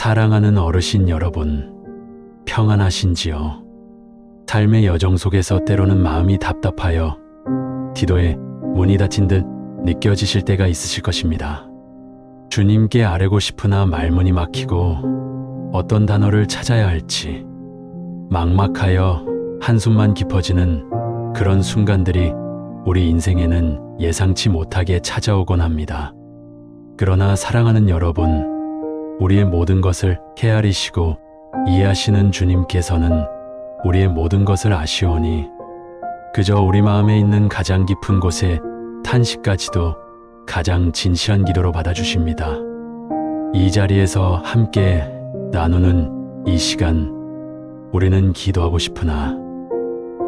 사랑하는 어르신 여러분, 평안하신지요? 삶의 여정 속에서 때로는 마음이 답답하여 기도에 문이 닫힌 듯 느껴지실 때가 있으실 것입니다. 주님께 아뢰고 싶으나 말문이 막히고 어떤 단어를 찾아야 할지 막막하여 한숨만 깊어지는 그런 순간들이 우리 인생에는 예상치 못하게 찾아오곤 합니다. 그러나 사랑하는 여러분, 우리의 모든 것을 헤아리시고 이해하시는 주님께서는 우리의 모든 것을 아시오니 그저 우리 마음에 있는 가장 깊은 곳에 탄식까지도 가장 진실한 기도로 받아주십니다. 이 자리에서 함께 나누는 이 시간, 우리는 기도하고 싶으나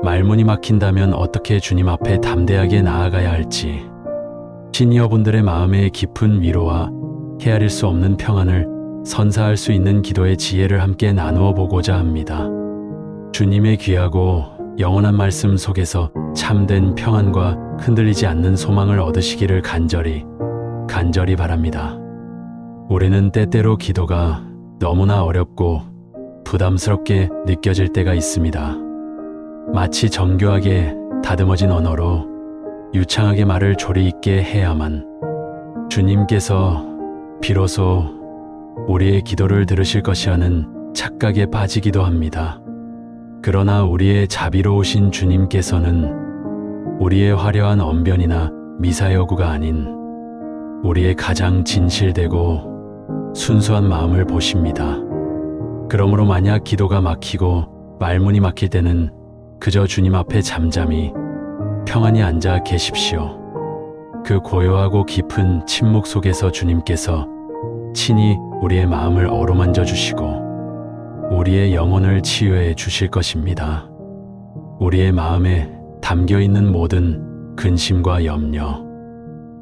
말문이 막힌다면 어떻게 주님 앞에 담대하게 나아가야 할지, 시니어분들의 마음의 깊은 위로와 헤아릴 수 없는 평안을 선사할 수 있는 기도의 지혜를 함께 나누어 보고자 합니다. 주님의 귀하고 영원한 말씀 속에서 참된 평안과 흔들리지 않는 소망을 얻으시기를 간절히 바랍니다. 우리는 때때로 기도가 너무나 어렵고 부담스럽게 느껴질 때가 있습니다. 마치 정교하게 다듬어진 언어로 유창하게 말을 조리 있게 해야만 주님께서 비로소 우리의 기도를 들으실 것이라는 착각에 빠지기도 합니다. 그러나 우리의 자비로우신 주님께서는 우리의 화려한 언변이나 미사여구가 아닌 우리의 가장 진실되고 순수한 마음을 보십니다. 그러므로 만약 기도가 막히고 말문이 막힐 때는 그저 주님 앞에 잠잠히 평안히 앉아 계십시오. 그 고요하고 깊은 침묵 속에서 주님께서 친히 우리의 마음을 어루만져 주시고 우리의 영혼을 치유해 주실 것입니다. 우리의 마음에 담겨 있는 모든 근심과 염려,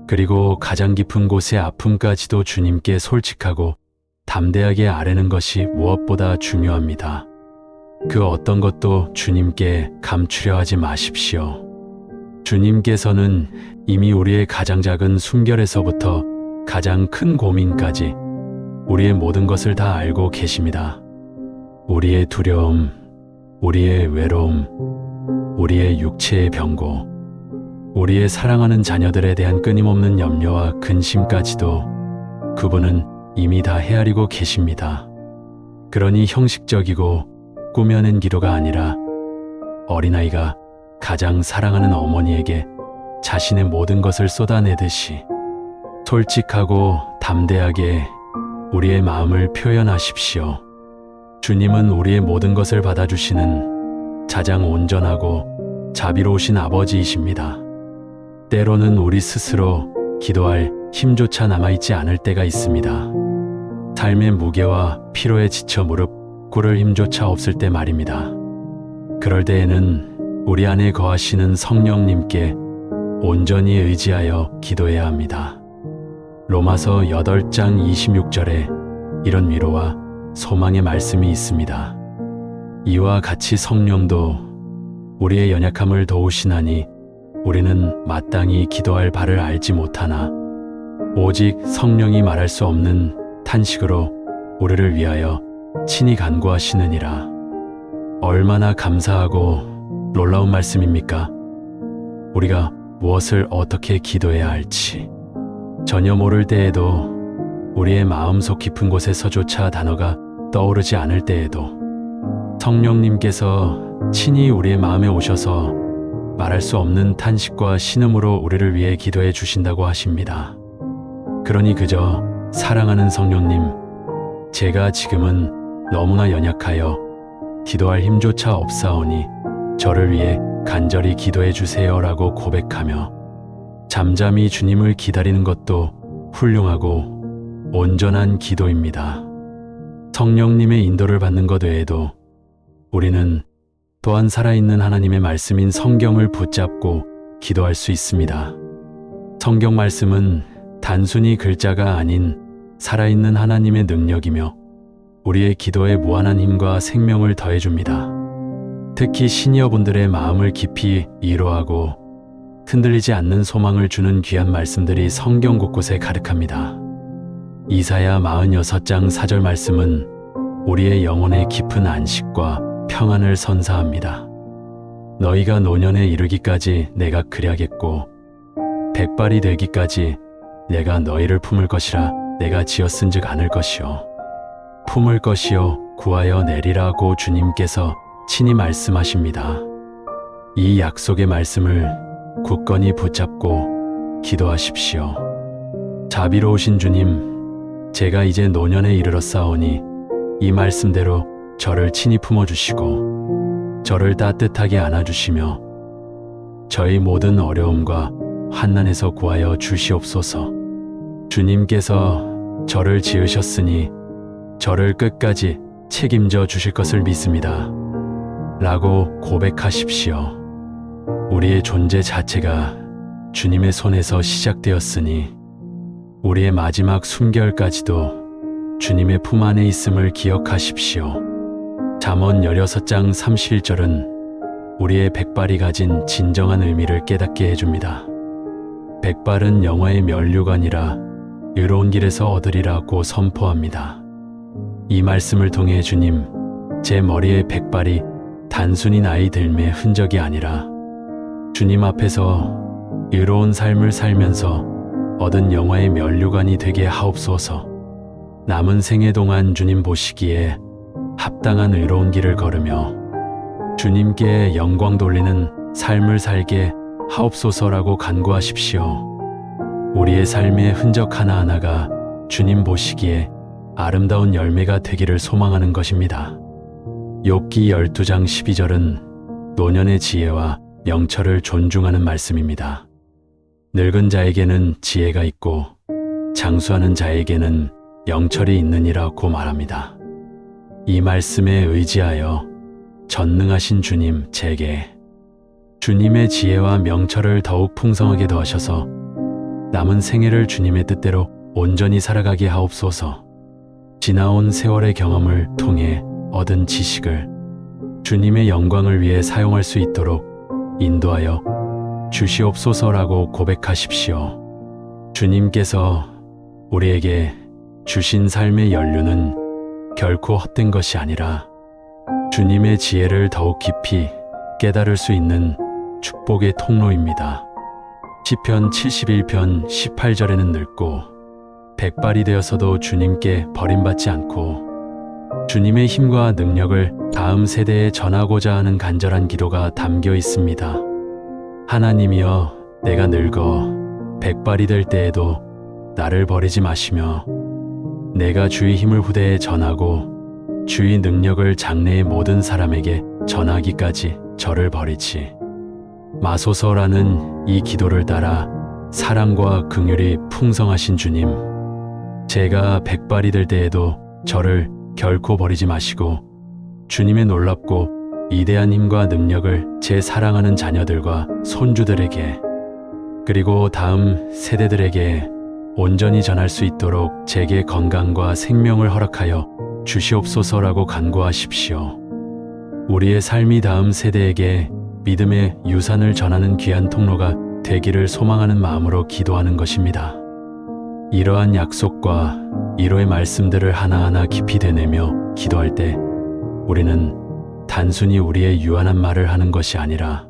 그리고 가장 깊은 곳의 아픔까지도 주님께 솔직하고 담대하게 아뢰는 것이 무엇보다 중요합니다. 그 어떤 것도 주님께 감추려 하지 마십시오. 주님께서는 이미 우리의 가장 작은 숨결에서부터 가장 큰 고민까지 우리의 모든 것을 다 알고 계십니다. 우리의 두려움, 우리의 외로움, 우리의 육체의 병고, 우리의 사랑하는 자녀들에 대한 끊임없는 염려와 근심까지도 그분은 이미 다 헤아리고 계십니다. 그러니 형식적이고 꾸며낸 기도가 아니라 어린아이가 가장 사랑하는 어머니에게 자신의 모든 것을 쏟아내듯이 솔직하고 담대하게 우리의 마음을 표현하십시오. 주님은 우리의 모든 것을 받아주시는 가장 온전하고 자비로우신 아버지이십니다. 때로는 우리 스스로 기도할 힘조차 남아있지 않을 때가 있습니다. 삶의 무게와 피로에 지쳐 무릎 꿇을 힘조차 없을 때 말입니다. 그럴 때에는 우리 안에 거하시는 성령님께 온전히 의지하여 기도해야 합니다. 로마서 8장 26절에 이런 위로와 소망의 말씀이 있습니다. 이와 같이 성령도 우리의 연약함을 도우시나니 우리는 마땅히 기도할 바를 알지 못하나 오직 성령이 말할 수 없는 탄식으로 우리를 위하여 친히 간구하시느니라. 얼마나 감사하고 놀라운 말씀입니까? 우리가 무엇을 어떻게 기도해야 할지 전혀 모를 때에도, 우리의 마음속 깊은 곳에서조차 단어가 떠오르지 않을 때에도 성령님께서 친히 우리의 마음에 오셔서 말할 수 없는 탄식과 신음으로 우리를 위해 기도해 주신다고 하십니다. 그러니 그저 사랑하는 성령님, 제가 지금은 너무나 연약하여 기도할 힘조차 없사오니 저를 위해 간절히 기도해 주세요라고 고백하며 잠잠히 주님을 기다리는 것도 훌륭하고 온전한 기도입니다. 성령님의 인도를 받는 것 외에도 우리는 또한 살아있는 하나님의 말씀인 성경을 붙잡고 기도할 수 있습니다. 성경 말씀은 단순히 글자가 아닌 살아있는 하나님의 능력이며 우리의 기도에 무한한 힘과 생명을 더해줍니다. 특히 시니어분들의 마음을 깊이 위로하고 흔들리지 않는 소망을 주는 귀한 말씀들이 성경 곳곳에 가득합니다. 이사야 46장 4절 말씀은 우리의 영혼의 깊은 안식과 평안을 선사합니다. 너희가 노년에 이르기까지 내가 그리하겠고 백발이 되기까지 내가 너희를 품을 것이라 내가 지었은즉 않을 것이요 품을 것이요 구하여 내리라고 주님께서 친히 말씀하십니다. 이 약속의 말씀을 굳건히 붙잡고 기도하십시오. 자비로우신 주님, 제가 이제 노년에 이르렀사오니 이 말씀대로 저를 친히 품어주시고 저를 따뜻하게 안아주시며 저의 모든 어려움과 환난에서 구하여 주시옵소서. 주님께서 저를 지으셨으니 저를 끝까지 책임져 주실 것을 믿습니다. 라고 고백하십시오. 우리의 존재 자체가 주님의 손에서 시작되었으니 우리의 마지막 숨결까지도 주님의 품 안에 있음을 기억하십시오. 잠언 16장 31절은 우리의 백발이 가진 진정한 의미를 깨닫게 해줍니다. 백발은 영화의 면류가 아니라 의로운 길에서 얻으리라고 선포합니다. 이 말씀을 통해 주님, 제 머리의 백발이 단순히 나이 들매의 흔적이 아니라 주님 앞에서 의로운 삶을 살면서 얻은 영화의 면류관이 되게 하옵소서. 남은 생애 동안 주님 보시기에 합당한 의로운 길을 걸으며 주님께 영광 돌리는 삶을 살게 하옵소서라고 간구하십시오. 우리의 삶의 흔적 하나하나가 주님 보시기에 아름다운 열매가 되기를 소망하는 것입니다. 욥기 12장 12절은 노년의 지혜와 명철을 존중하는 말씀입니다. 늙은 자에게는 지혜가 있고 장수하는 자에게는 영철이 있느니라고 말합니다. 이 말씀에 의지하여 전능하신 주님 제게 주님의 지혜와 명철을 더욱 풍성하게 더하셔서 남은 생애를 주님의 뜻대로 온전히 살아가게 하옵소서. 지나온 세월의 경험을 통해 얻은 지식을 주님의 영광을 위해 사용할 수 있도록 인도하여 주시옵소서라고 고백하십시오. 주님께서 우리에게 주신 삶의 연륜은 결코 헛된 것이 아니라 주님의 지혜를 더욱 깊이 깨달을 수 있는 축복의 통로입니다. 시편 71편 18절에는 늙고 백발이 되어서도 주님께 버림받지 않고 주님의 힘과 능력을 다음 세대에 전하고자 하는 간절한 기도가 담겨 있습니다. 하나님이여, 내가 늙어 백발이 될 때에도 나를 버리지 마시며 내가 주의 힘을 후대에 전하고 주의 능력을 장래의 모든 사람에게 전하기까지 저를 버리지 마소서라는 이 기도를 따라 사랑과 긍휼이 풍성하신 주님, 제가 백발이 될 때에도 저를 결코 버리지 마시고 주님의 놀랍고 위대한 힘과 능력을 제 사랑하는 자녀들과 손주들에게 그리고 다음 세대들에게 온전히 전할 수 있도록 제게 건강과 생명을 허락하여 주시옵소서라고 간구하십시오. 우리의 삶이 다음 세대에게 믿음의 유산을 전하는 귀한 통로가 되기를 소망하는 마음으로 기도하는 것입니다. 이러한 약속과 위로의 말씀들을 하나하나 깊이 되뇌며 기도할 때 우리는 단순히 우리의 유한한 말을 하는 것이 아니라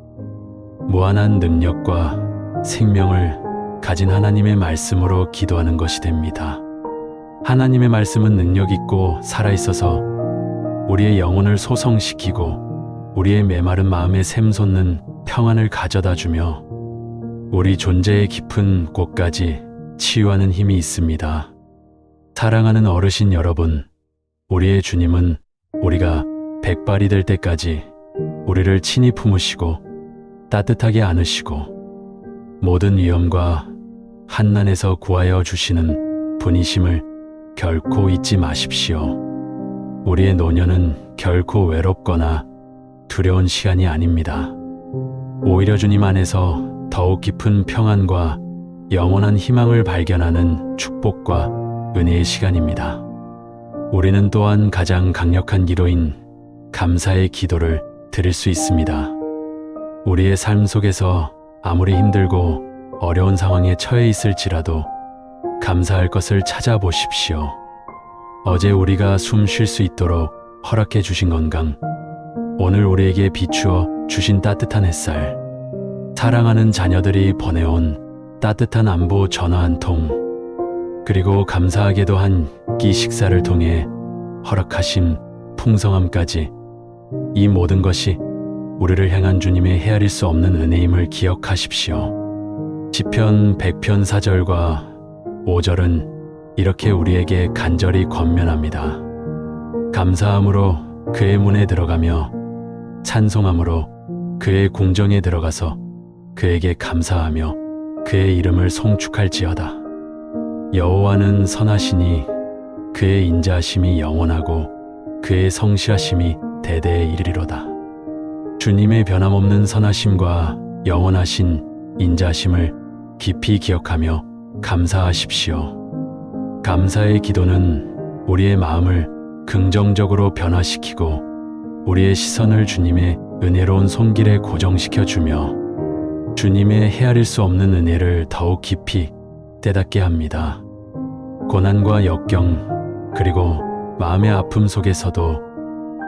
무한한 능력과 생명을 가진 하나님의 말씀으로 기도하는 것이 됩니다. 하나님의 말씀은 능력 있고 살아있어서 우리의 영혼을 소성시키고 우리의 메마른 마음에 샘솟는 평안을 가져다 주며 우리 존재의 깊은 곳까지 치유하는 힘이 있습니다. 사랑하는 어르신 여러분, 우리의 주님은 우리가 백발이 될 때까지 우리를 친히 품으시고 따뜻하게 안으시고 모든 위험과 환난에서 구하여 주시는 분이심을 결코 잊지 마십시오. 우리의 노년은 결코 외롭거나 두려운 시간이 아닙니다. 오히려 주님 안에서 더욱 깊은 평안과 영원한 희망을 발견하는 축복과 은혜의 시간입니다. 우리는 또한 가장 강력한 기도인 감사의 기도를 드릴 수 있습니다. 우리의 삶 속에서 아무리 힘들고 어려운 상황에 처해 있을지라도 감사할 것을 찾아보십시오. 어제 우리가 숨 쉴 수 있도록 허락해 주신 건강, 오늘 우리에게 비추어 주신 따뜻한 햇살, 사랑하는 자녀들이 보내온 따뜻한 안부 전화 한 통, 그리고 감사하게도 한 끼 식사를 통해 허락하신 풍성함까지, 이 모든 것이 우리를 향한 주님의 헤아릴 수 없는 은혜임을 기억하십시오. 시편 100편 4절과 5절은 이렇게 우리에게 간절히 권면합니다. 감사함으로 그의 문에 들어가며 찬송함으로 그의 궁정에 들어가서 그에게 감사하며 그의 이름을 송축할지어다. 여호와는 선하시니 그의 인자하심이 영원하고 그의 성실하심이 대대에 이르리로다. 주님의 변함없는 선하심과 영원하신 인자하심을 깊이 기억하며 감사하십시오. 감사의 기도는 우리의 마음을 긍정적으로 변화시키고 우리의 시선을 주님의 은혜로운 손길에 고정시켜 주며 주님의 헤아릴 수 없는 은혜를 더욱 깊이 깨닫게 합니다. 고난과 역경 그리고 마음의 아픔 속에서도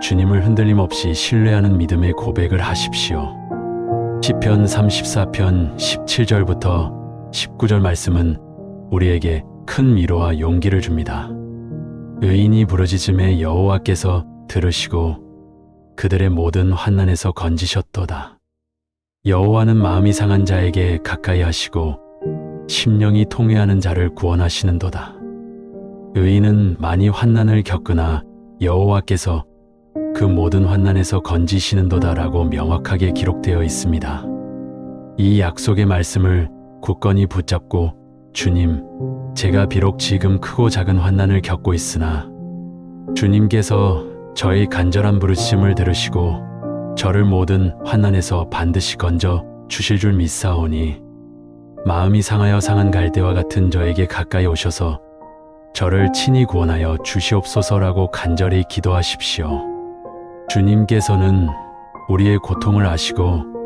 주님을 흔들림 없이 신뢰하는 믿음의 고백을 하십시오. 시편 34편 17절부터 19절 말씀은 우리에게 큰 위로와 용기를 줍니다. 의인이 부르짖음에 여호와께서 들으시고 그들의 모든 환난에서 건지셨도다. 여호와는 마음이 상한 자에게 가까이 하시고 심령이 통회하는 자를 구원하시는도다. 의인은 많이 환난을 겪으나 여호와께서 그 모든 환난에서 건지시는도다라고 명확하게 기록되어 있습니다. 이 약속의 말씀을 굳건히 붙잡고 주님, 제가 비록 지금 크고 작은 환난을 겪고 있으나 주님께서 저의 간절한 부르심을 들으시고 저를 모든 환난에서 반드시 건져 주실 줄 믿사오니 마음이 상하여 상한 갈대와 같은 저에게 가까이 오셔서 저를 친히 구원하여 주시옵소서라고 간절히 기도하십시오. 주님께서는 우리의 고통을 아시고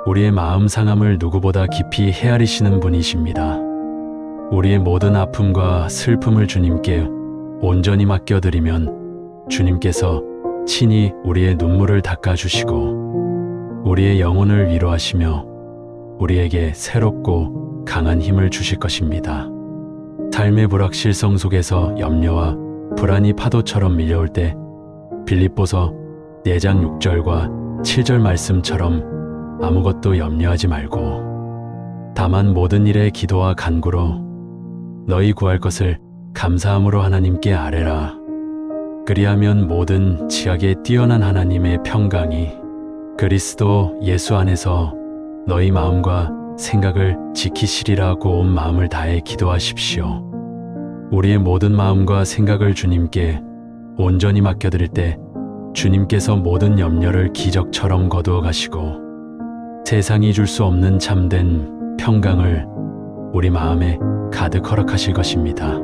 우리의 마음 상함을 누구보다 깊이 헤아리시는 분이십니다. 우리의 모든 아픔과 슬픔을 주님께 온전히 맡겨드리면 주님께서 친히 우리의 눈물을 닦아주시고 우리의 영혼을 위로하시며 우리에게 새롭고 강한 힘을 주실 것입니다. 삶의 불확실성 속에서 염려와 불안이 파도처럼 밀려올 때 빌립보서 4장 6절과 7절 말씀처럼 아무것도 염려하지 말고 다만 모든 일에 기도와 간구로 너희 구할 것을 감사함으로 하나님께 아뢰라. 그리하면 모든 지각에 뛰어난 하나님의 평강이 그리스도 예수 안에서 너희 마음과 생각을 지키시리라고 온 마음을 다해 기도하십시오. 우리의 모든 마음과 생각을 주님께 온전히 맡겨드릴 때 주님께서 모든 염려를 기적처럼 거두어 가시고 세상이 줄 수 없는 참된 평강을 우리 마음에 가득 허락하실 것입니다.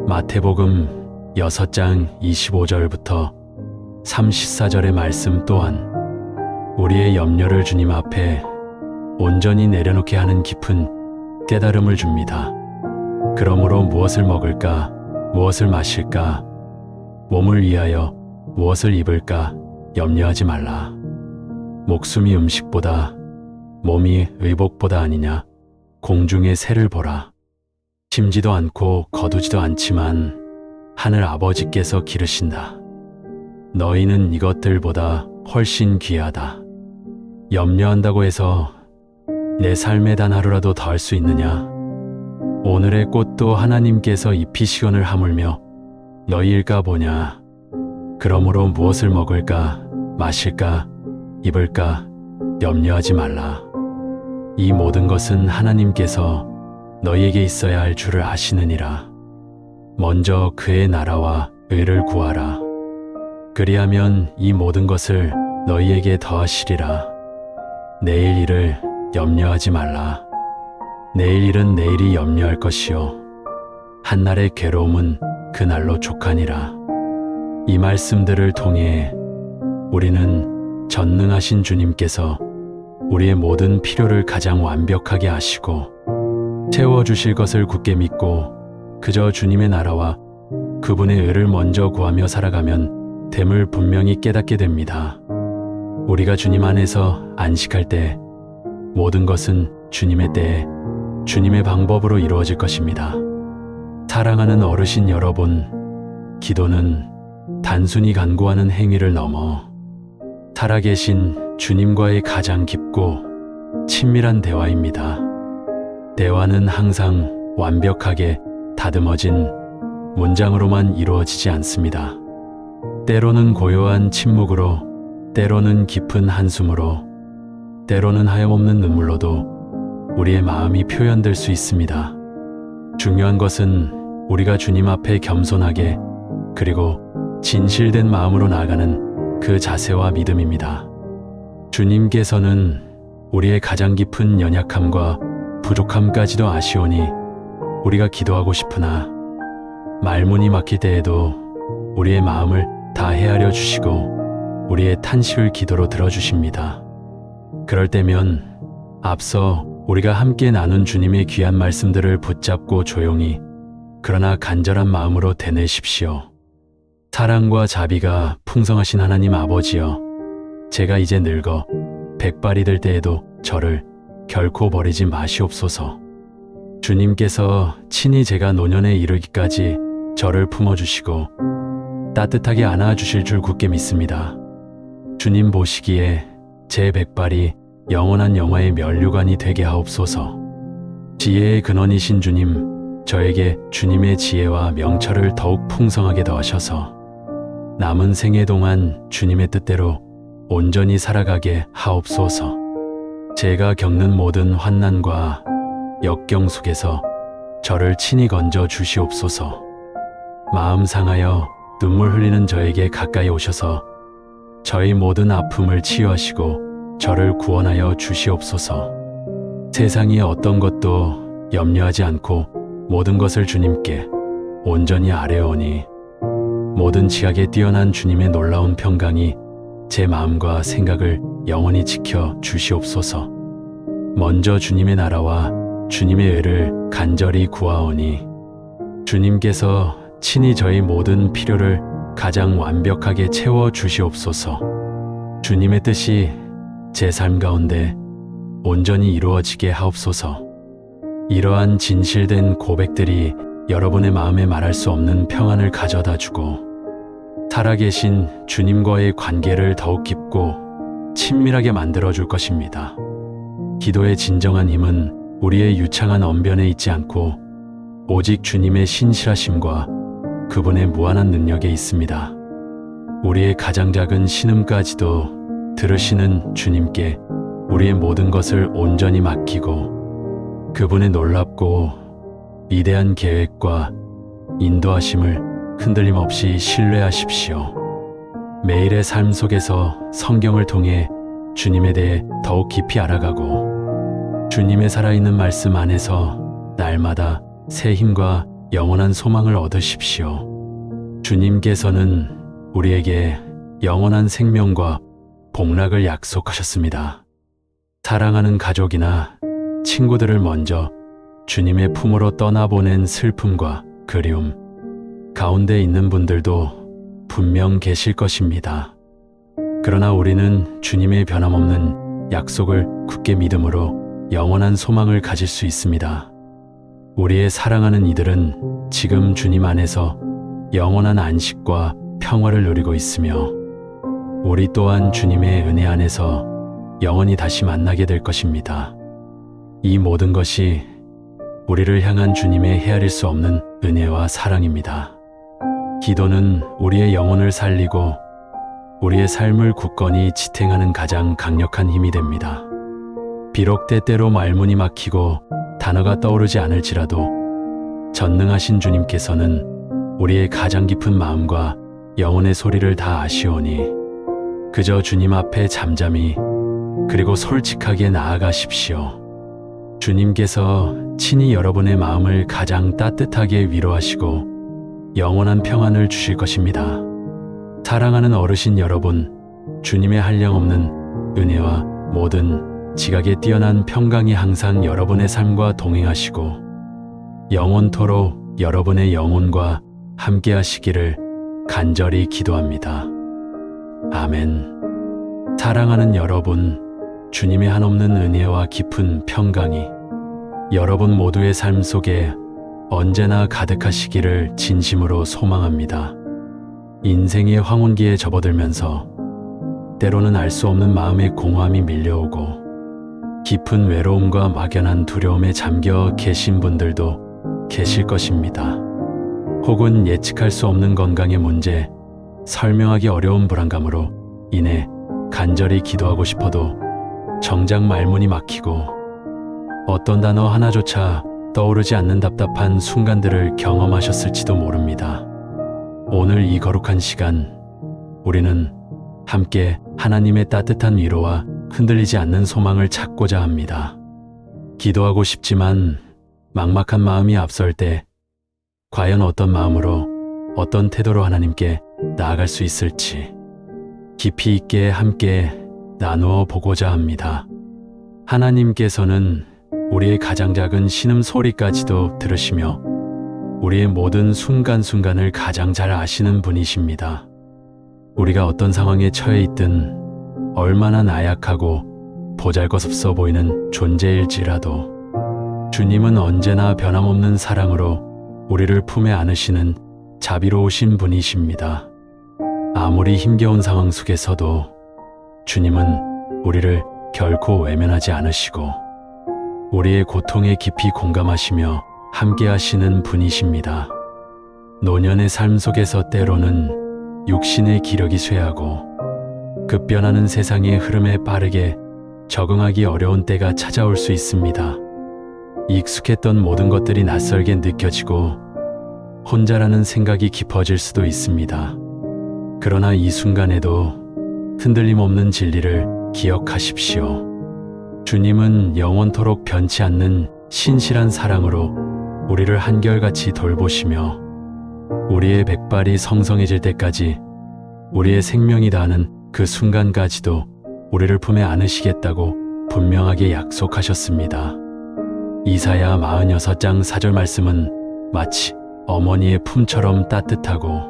마태복음 6장 25절부터 34절의 말씀 또한 우리의 염려를 주님 앞에 온전히 내려놓게 하는 깊은 깨달음을 줍니다. 그러므로 무엇을 먹을까, 무엇을 마실까, 몸을 위하여 무엇을 입을까 염려하지 말라. 목숨이 음식보다 몸이 의복보다 아니냐. 공중의 새를 보라. 심지도 않고 거두지도 않지만 하늘 아버지께서 기르신다. 너희는 이것들보다 훨씬 귀하다. 염려한다고 해서 내 삶에 단 하루라도 더할 수 있느냐? 오늘의 꽃도 하나님께서 입히시거늘 하물며 너희일까 보냐? 그러므로 무엇을 먹을까, 마실까, 입을까 염려하지 말라. 이 모든 것은 하나님께서 너희에게 있어야 할 줄을 아시느니라. 먼저 그의 나라와 의를 구하라. 그리하면 이 모든 것을 너희에게 더하시리라. 내일 일을 염려하지 말라. 내일 일은 내일이 염려할 것이요 한날의 괴로움은 그날로 족하니라. 이 말씀들을 통해 우리는 전능하신 주님께서 우리의 모든 필요를 가장 완벽하게 아시고 채워주실 것을 굳게 믿고 그저 주님의 나라와 그분의 의를 먼저 구하며 살아가면 됨을 분명히 깨닫게 됩니다. 우리가 주님 안에서 안식할 때 모든 것은 주님의 때에 주님의 방법으로 이루어질 것입니다. 사랑하는 어르신 여러분, 기도는 단순히 간구하는 행위를 넘어 살아계신 주님과의 가장 깊고 친밀한 대화입니다. 대화는 항상 완벽하게 다듬어진 문장으로만 이루어지지 않습니다. 때로는 고요한 침묵으로, 때로는 깊은 한숨으로, 때로는 하염없는 눈물로도 우리의 마음이 표현될 수 있습니다. 중요한 것은 우리가 주님 앞에 겸손하게 그리고 진실된 마음으로 나아가는 그 자세와 믿음입니다. 주님께서는 우리의 가장 깊은 연약함과 부족함까지도 아시오니 우리가 기도하고 싶으나 말문이 막힐 때에도 우리의 마음을 다 헤아려 주시고 우리의 탄식을 기도로 들어주십니다. 그럴 때면 앞서 우리가 함께 나눈 주님의 귀한 말씀들을 붙잡고 조용히 그러나 간절한 마음으로 되뇌십시오. 사랑과 자비가 풍성하신 하나님 아버지여, 제가 이제 늙어 백발이 될 때에도 저를 결코 버리지 마시옵소서. 주님께서 친히 제가 노년에 이르기까지 저를 품어주시고 따뜻하게 안아주실 줄 굳게 믿습니다. 주님 보시기에 제 백발이 영원한 영화의 면류관이 되게 하옵소서. 지혜의 근원이신 주님, 저에게 주님의 지혜와 명철을 더욱 풍성하게 더하셔서 남은 생애 동안 주님의 뜻대로 온전히 살아가게 하옵소서. 제가 겪는 모든 환난과 역경 속에서 저를 친히 건져 주시옵소서. 마음 상하여 눈물 흘리는 저에게 가까이 오셔서 저의 모든 아픔을 치유하시고 저를 구원하여 주시옵소서. 세상의 어떤 것도 염려하지 않고 모든 것을 주님께 온전히 아뢰오니 모든 지각에 뛰어난 주님의 놀라운 평강이 제 마음과 생각을 영원히 지켜 주시옵소서. 먼저 주님의 나라와 주님의 의를 간절히 구하오니 주님께서 친히 저희 모든 필요를 가장 완벽하게 채워 주시옵소서. 주님의 뜻이 제 삶 가운데 온전히 이루어지게 하옵소서. 이러한 진실된 고백들이 여러분의 마음에 말할 수 없는 평안을 가져다 주고 살아계신 주님과의 관계를 더욱 깊고 친밀하게 만들어 줄 것입니다. 기도의 진정한 힘은 우리의 유창한 언변에 있지 않고 오직 주님의 신실하심과 그분의 무한한 능력에 있습니다. 우리의 가장 작은 신음까지도 들으시는 주님께 우리의 모든 것을 온전히 맡기고 그분의 놀랍고 위대한 계획과 인도하심을 흔들림 없이 신뢰하십시오. 매일의 삶 속에서 성경을 통해 주님에 대해 더욱 깊이 알아가고 주님의 살아있는 말씀 안에서 날마다 새 힘과 영원한 소망을 얻으십시오. 주님께서는 우리에게 영원한 생명과 복락을 약속하셨습니다. 사랑하는 가족이나 친구들을 먼저 주님의 품으로 떠나보낸 슬픔과 그리움 가운데 있는 분들도 분명 계실 것입니다. 그러나 우리는 주님의 변함없는 약속을 굳게 믿음으로 영원한 소망을 가질 수 있습니다. 우리의 사랑하는 이들은 지금 주님 안에서 영원한 안식과 평화를 누리고 있으며 우리 또한 주님의 은혜 안에서 영원히 다시 만나게 될 것입니다. 이 모든 것이 우리를 향한 주님의 헤아릴 수 없는 은혜와 사랑입니다. 기도는 우리의 영혼을 살리고 우리의 삶을 굳건히 지탱하는 가장 강력한 힘이 됩니다. 비록 때때로 말문이 막히고 단어가 떠오르지 않을지라도 전능하신 주님께서는 우리의 가장 깊은 마음과 영혼의 소리를 다 아시오니 그저 주님 앞에 잠잠히 그리고 솔직하게 나아가십시오. 주님께서 친히 여러분의 마음을 가장 따뜻하게 위로하시고 영원한 평안을 주실 것입니다. 사랑하는 어르신 여러분, 주님의 한량없는 은혜와 모든 지각에 뛰어난 평강이 항상 여러분의 삶과 동행하시고 영원토록 여러분의 영혼과 함께 하시기를 간절히 기도합니다. 아멘. 사랑하는 여러분, 주님의 한없는 은혜와 깊은 평강이 여러분 모두의 삶 속에 언제나 가득하시기를 진심으로 소망합니다. 인생의 황혼기에 접어들면서 때로는 알 수 없는 마음의 공허함이 밀려오고 깊은 외로움과 막연한 두려움에 잠겨 계신 분들도 계실 것입니다. 혹은 예측할 수 없는 건강의 문제, 설명하기 어려운 불안감으로 인해 간절히 기도하고 싶어도 정작 말문이 막히고 어떤 단어 하나조차 떠오르지 않는 답답한 순간들을 경험하셨을지도 모릅니다. 오늘 이 거룩한 시간, 우리는 함께 하나님의 따뜻한 위로와 흔들리지 않는 소망을 찾고자 합니다. 기도하고 싶지만 막막한 마음이 앞설 때 과연 어떤 마음으로, 어떤 태도로 하나님께 나아갈 수 있을지 깊이 있게 함께 나누어 보고자 합니다. 하나님께서는 우리의 가장 작은 신음소리까지도 들으시며 우리의 모든 순간순간을 가장 잘 아시는 분이십니다. 우리가 어떤 상황에 처해 있든 얼마나 나약하고 보잘것없어 보이는 존재일지라도 주님은 언제나 변함없는 사랑으로 우리를 품에 안으시는 자비로우신 분이십니다. 아무리 힘겨운 상황 속에서도 주님은 우리를 결코 외면하지 않으시고 우리의 고통에 깊이 공감하시며 함께 하시는 분이십니다. 노년의 삶 속에서 때로는 육신의 기력이 쇠하고 급변하는 세상의 흐름에 빠르게 적응하기 어려운 때가 찾아올 수 있습니다. 익숙했던 모든 것들이 낯설게 느껴지고 혼자라는 생각이 깊어질 수도 있습니다. 그러나 이 순간에도 흔들림 없는 진리를 기억하십시오. 주님은 영원토록 변치 않는 신실한 사랑으로 우리를 한결같이 돌보시며 우리의 백발이 성성해질 때까지 우리의 생명이 다하는 그 순간까지도 우리를 품에 안으시겠다고 분명하게 약속하셨습니다. 이사야 46장 4절 말씀은 마치 어머니의 품처럼 따뜻하고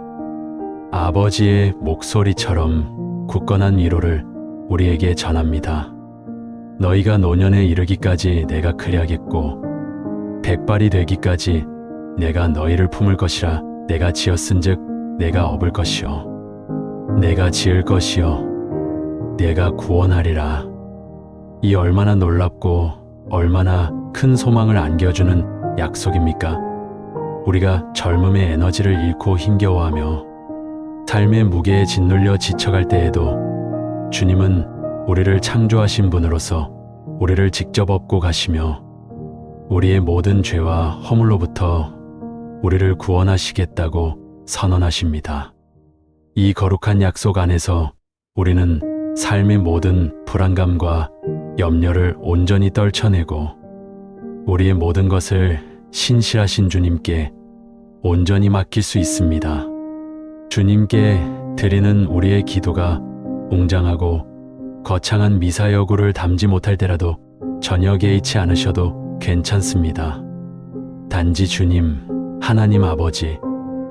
아버지의 목소리처럼 굳건한 위로를 우리에게 전합니다. 너희가 노년에 이르기까지 내가 그리하겠고 백발이 되기까지 내가 너희를 품을 것이라. 내가 지었은즉 내가 업을 것이요 내가 지을 것이요 내가 구원하리라. 이 얼마나 놀랍고 얼마나 큰 소망을 안겨주는 약속입니까? 우리가 젊음의 에너지를 잃고 힘겨워하며 삶의 무게에 짓눌려 지쳐갈 때에도 주님은 우리를 창조하신 분으로서 우리를 직접 업고 가시며 우리의 모든 죄와 허물로부터 우리를 구원하시겠다고 선언하십니다. 이 거룩한 약속 안에서 우리는 삶의 모든 불안감과 염려를 온전히 떨쳐내고 우리의 모든 것을 신실하신 주님께 온전히 맡길 수 있습니다. 주님께 드리는 우리의 기도가 웅장하고 거창한 미사여구를 담지 못할 때라도 전혀 개의치 않으셔도 괜찮습니다. 단지 주님, 하나님 아버지,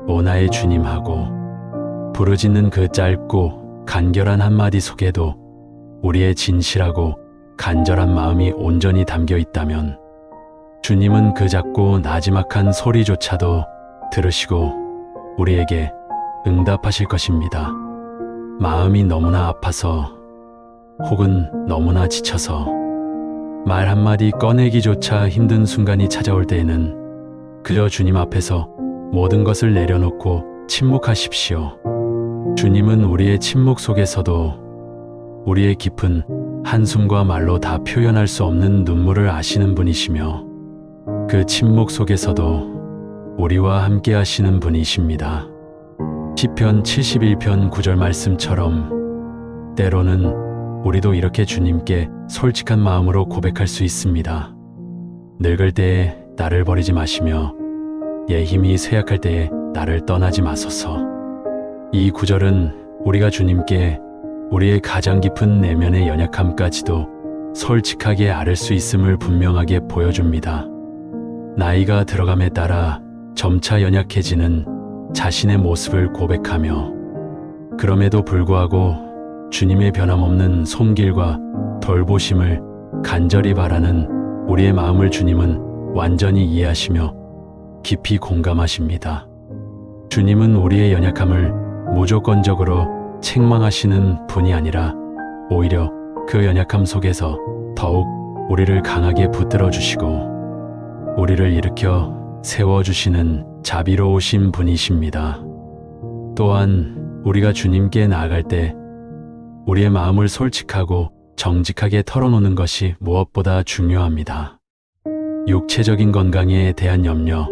오나의 주님하고 부르짖는 그 짧고 간결한 한마디 속에도 우리의 진실하고 간절한 마음이 온전히 담겨 있다면 주님은 그 작고 나지막한 소리조차도 들으시고 우리에게 응답하실 것입니다. 마음이 너무나 아파서 혹은 너무나 지쳐서 말 한마디 꺼내기조차 힘든 순간이 찾아올 때에는 그저 주님 앞에서 모든 것을 내려놓고 침묵하십시오. 주님은 우리의 침묵 속에서도 우리의 깊은 한숨과 말로 다 표현할 수 없는 눈물을 아시는 분이시며 그 침묵 속에서도 우리와 함께 하시는 분이십니다. 시편 71편 9절 말씀처럼 때로는 우리도 이렇게 주님께 솔직한 마음으로 고백할 수 있습니다. 늙을 때에 나를 버리지 마시며 예 힘이 쇠약할 때에 나를 떠나지 마소서. 이 구절은 우리가 주님께 우리의 가장 깊은 내면의 연약함까지도 솔직하게 아를 수 있음을 분명하게 보여줍니다. 나이가 들어감에 따라 점차 연약해지는 자신의 모습을 고백하며 그럼에도 불구하고 주님의 변함없는 손길과 돌보심을 간절히 바라는 우리의 마음을 주님은 완전히 이해하시며 깊이 공감하십니다. 주님은 우리의 연약함을 무조건적으로 책망하시는 분이 아니라 오히려 그 연약함 속에서 더욱 우리를 강하게 붙들어 주시고 우리를 일으켜 세워주시는 자비로우신 분이십니다. 또한 우리가 주님께 나아갈 때 우리의 마음을 솔직하고 정직하게 털어놓는 것이 무엇보다 중요합니다. 육체적인 건강에 대한 염려,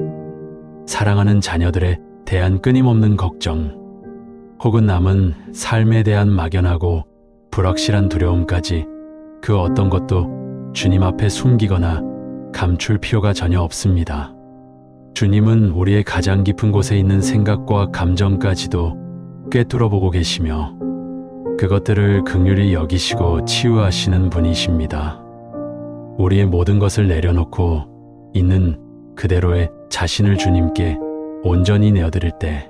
사랑하는 자녀들에 대한 끊임없는 걱정, 혹은 남은 삶에 대한 막연하고 불확실한 두려움까지 그 어떤 것도 주님 앞에 숨기거나 감출 필요가 전혀 없습니다. 주님은 우리의 가장 깊은 곳에 있는 생각과 감정까지도 꿰뚫어 보고 계시며 그것들을 긍휼히 여기시고 치유하시는 분이십니다. 우리의 모든 것을 내려놓고 있는 그대로의 자신을 주님께 온전히 내어드릴 때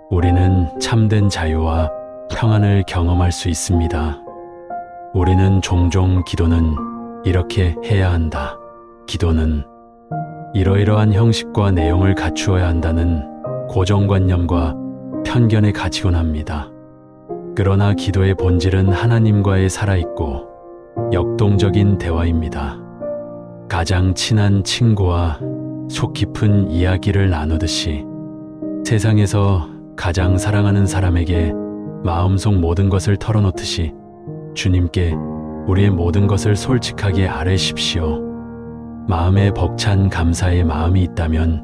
우리는 참된 자유와 평안을 경험할 수 있습니다. 우리는 종종 기도는 이렇게 해야 한다. 기도는 이러이러한 형식과 내용을 갖추어야 한다는 고정관념과 편견에 갇히곤 합니다. 그러나 기도의 본질은 하나님과의 살아있고 역동적인 대화입니다. 가장 친한 친구와 속 깊은 이야기를 나누듯이 세상에서 가장 사랑하는 사람에게 마음속 모든 것을 털어놓듯이 주님께 우리의 모든 것을 솔직하게 아뢰십시오. 마음에 벅찬 감사의 마음이 있다면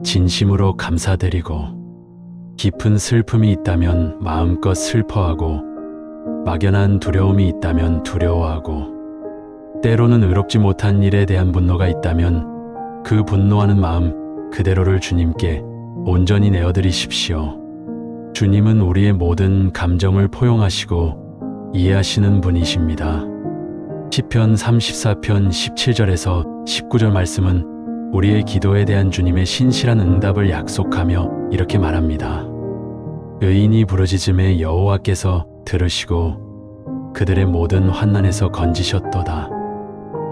진심으로 감사드리고 깊은 슬픔이 있다면 마음껏 슬퍼하고 막연한 두려움이 있다면 두려워하고 때로는 의롭지 못한 일에 대한 분노가 있다면 그 분노하는 마음 그대로를 주님께 온전히 내어드리십시오. 주님은 우리의 모든 감정을 포용하시고 이해하시는 분이십니다. 시편 34편 17절에서 19절 말씀은 우리의 기도에 대한 주님의 신실한 응답을 약속하며 이렇게 말합니다. 의인이 부르짖음에 여호와께서 들으시고 그들의 모든 환난에서 건지셨도다.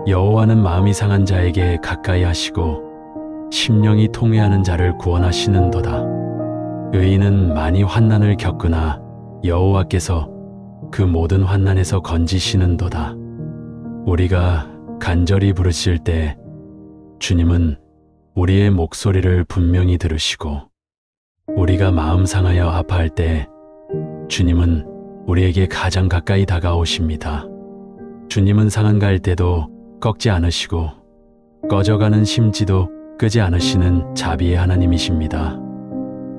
여호와는 마음이 상한 자에게 가까이 하시고 심령이 통회하는 자를 구원하시는도다. 의인은 많이 환난을 겪으나 여호와께서 그 모든 환난에서 건지시는도다. 우리가 간절히 부르실 때 주님은 우리의 목소리를 분명히 들으시고 우리가 마음 상하여 아파할 때 주님은 우리에게 가장 가까이 다가오십니다. 주님은 상한 갈 때도 꺾지 않으시고 꺼져가는 심지도 끄지 않으시는 자비의 하나님이십니다.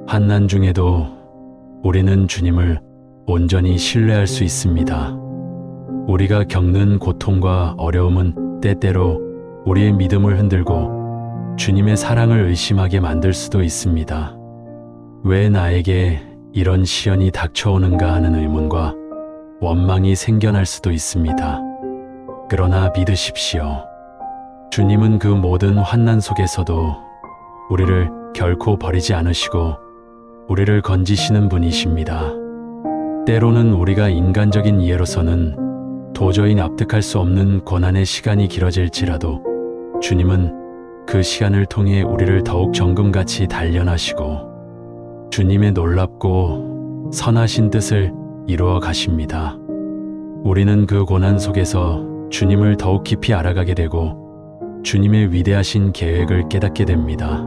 환난 중에도 우리는 주님을 온전히 신뢰할 수 있습니다. 우리가 겪는 고통과 어려움은 때때로 우리의 믿음을 흔들고 주님의 사랑을 의심하게 만들 수도 있습니다. 왜 나에게 이런 시련이 닥쳐오는가 하는 의문과 원망이 생겨날 수도 있습니다. 그러나 믿으십시오. 주님은 그 모든 환난 속에서도 우리를 결코 버리지 않으시고 우리를 건지시는 분이십니다. 때로는 우리가 인간적인 이해로서는 도저히 납득할 수 없는 고난의 시간이 길어질지라도 주님은 그 시간을 통해 우리를 더욱 정금같이 단련하시고 주님의 놀랍고 선하신 뜻을 이루어 가십니다. 우리는 그 고난 속에서 주님을 더욱 깊이 알아가게 되고 주님의 위대하신 계획을 깨닫게 됩니다.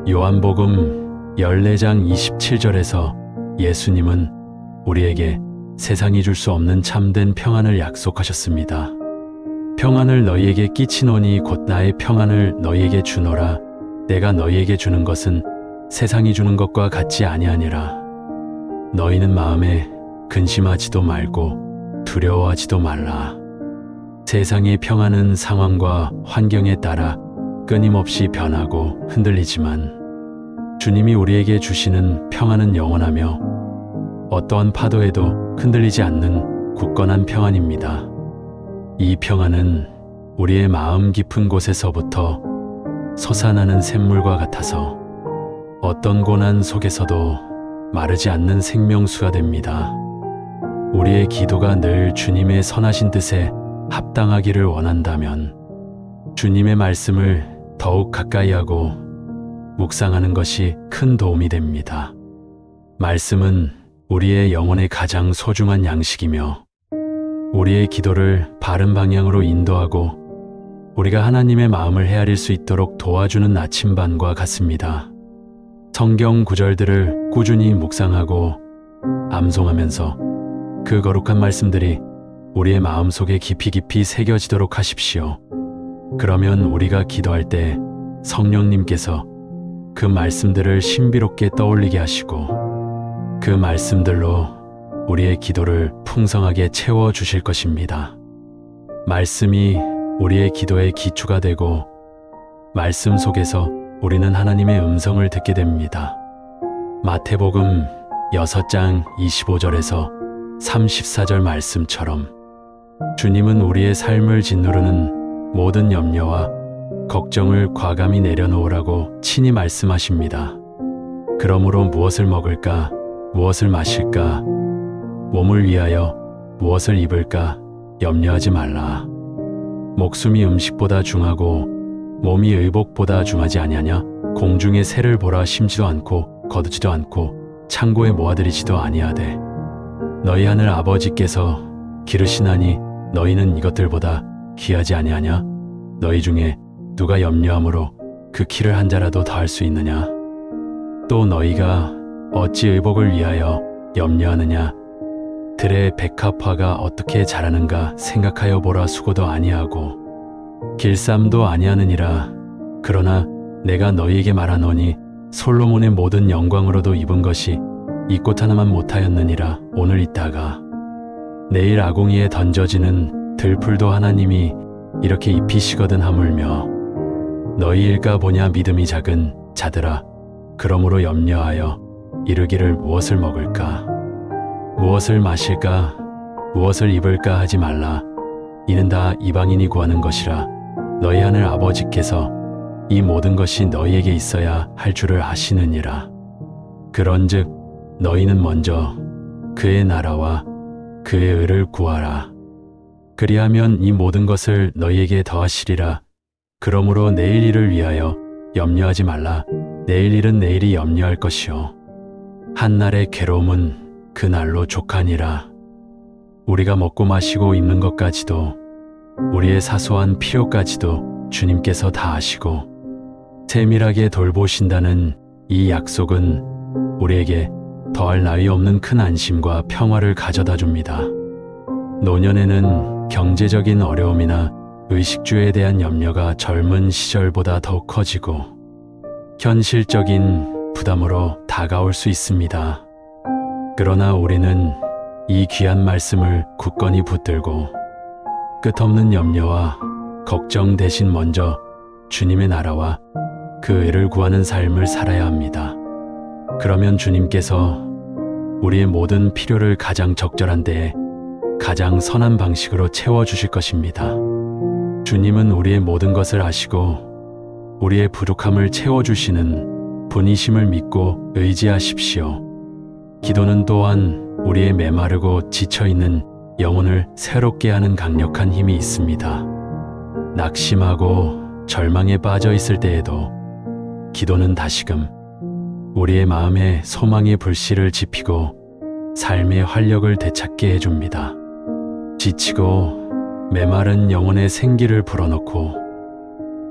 요한복음 14장 27절에서 예수님은 우리에게 세상이 줄 수 없는 참된 평안을 약속하셨습니다. 평안을 너희에게 끼치노니 곧 나의 평안을 너희에게 주노라. 내가 너희에게 주는 것은 세상이 주는 것과 같지 아니하니라. 너희는 마음에 근심하지도 말고 두려워하지도 말라. 세상의 평안은 상황과 환경에 따라 끊임없이 변하고 흔들리지만 주님이 우리에게 주시는 평안은 영원하며 어떠한 파도에도 흔들리지 않는 굳건한 평안입니다. 이 평안은 우리의 마음 깊은 곳에서부터 솟아나는 샘물과 같아서 어떤 고난 속에서도 마르지 않는 생명수가 됩니다. 우리의 기도가 늘 주님의 선하신 뜻에 합당하기를 원한다면 주님의 말씀을 더욱 가까이 하고 묵상하는 것이 큰 도움이 됩니다. 말씀은 우리의 영혼의 가장 소중한 양식이며 우리의 기도를 바른 방향으로 인도하고 우리가 하나님의 마음을 헤아릴 수 있도록 도와주는 나침반과 같습니다. 성경 구절들을 꾸준히 묵상하고 암송하면서 그 거룩한 말씀들이 우리의 마음속에 깊이 새겨지도록 하십시오. 그러면 우리가 기도할 때 성령님께서 그 말씀들을 신비롭게 떠올리게 하시고 그 말씀들로 우리의 기도를 풍성하게 채워주실 것입니다. 말씀이 우리의 기도의 기초가 되고 말씀 속에서 우리는 하나님의 음성을 듣게 됩니다. 마태복음 6장 25절에서 34절 말씀처럼 주님은 우리의 삶을 짓누르는 모든 염려와 걱정을 과감히 내려놓으라고 친히 말씀하십니다. 그러므로 무엇을 먹을까, 무엇을 마실까, 몸을 위하여 무엇을 입을까 염려하지 말라. 목숨이 음식보다 중하고 몸이 의복보다 중하지 아니하냐. 공중의 새를 보라, 심지도 않고 거두지도 않고 창고에 모아들이지도 아니하되 너희 하늘 아버지께서 기르시나니 너희는 이것들보다 귀하지 아니하냐. 너희 중에 누가 염려함으로 그 키를 한 자라도 더할 수 있느냐. 또 너희가 어찌 의복을 위하여 염려하느냐. 들의 백합화가 어떻게 자라는가 생각하여 보라. 수고도 아니하고 길쌈도 아니하느니라. 그러나 내가 너희에게 말하노니 솔로몬의 모든 영광으로도 입은 것이 이 꽃 하나만 못하였느니라. 오늘 있다가 내일 아궁이에 던져지는 들풀도 하나님이 이렇게 입히시거든 하물며 너희일까 보냐. 믿음이 작은 자들아, 그러므로 염려하여 이르기를 무엇을 먹을까, 무엇을 마실까, 무엇을 입을까 하지 말라. 이는 다 이방인이 구하는 것이라. 너희 하늘 아버지께서 이 모든 것이 너희에게 있어야 할 줄을 아시느니라. 그런즉 너희는 먼저 그의 나라와 그의 의를 구하라. 그리하면 이 모든 것을 너희에게 더하시리라. 그러므로 내일 일을 위하여 염려하지 말라. 내일 일은 내일이 염려할 것이요 한날의 괴로움은 그 날로 족하니라. 우리가 먹고 마시고 입는 것까지도 우리의 사소한 필요까지도 주님께서 다 아시고 세밀하게 돌보신다는 이 약속은 우리에게 더할 나위 없는 큰 안심과 평화를 가져다 줍니다. 노년에는 경제적인 어려움이나 의식주에 대한 염려가 젊은 시절보다 더욱 커지고 현실적인 부담으로 다가올 수 있습니다. 그러나 우리는 이 귀한 말씀을 굳건히 붙들고 끝없는 염려와 걱정 대신 먼저 주님의 나라와 그 의를 구하는 삶을 살아야 합니다. 그러면 주님께서 우리의 모든 필요를 가장 적절한 때에 가장 선한 방식으로 채워주실 것입니다. 주님은 우리의 모든 것을 아시고 우리의 부족함을 채워주시는 분이심을 믿고 의지하십시오. 기도는 또한 우리의 메마르고 지쳐있는 영혼을 새롭게 하는 강력한 힘이 있습니다. 낙심하고 절망에 빠져 있을 때에도 기도는 다시금 우리의 마음에 소망의 불씨를 지피고 삶의 활력을 되찾게 해줍니다. 지치고 메마른 영혼의 생기를 불어넣고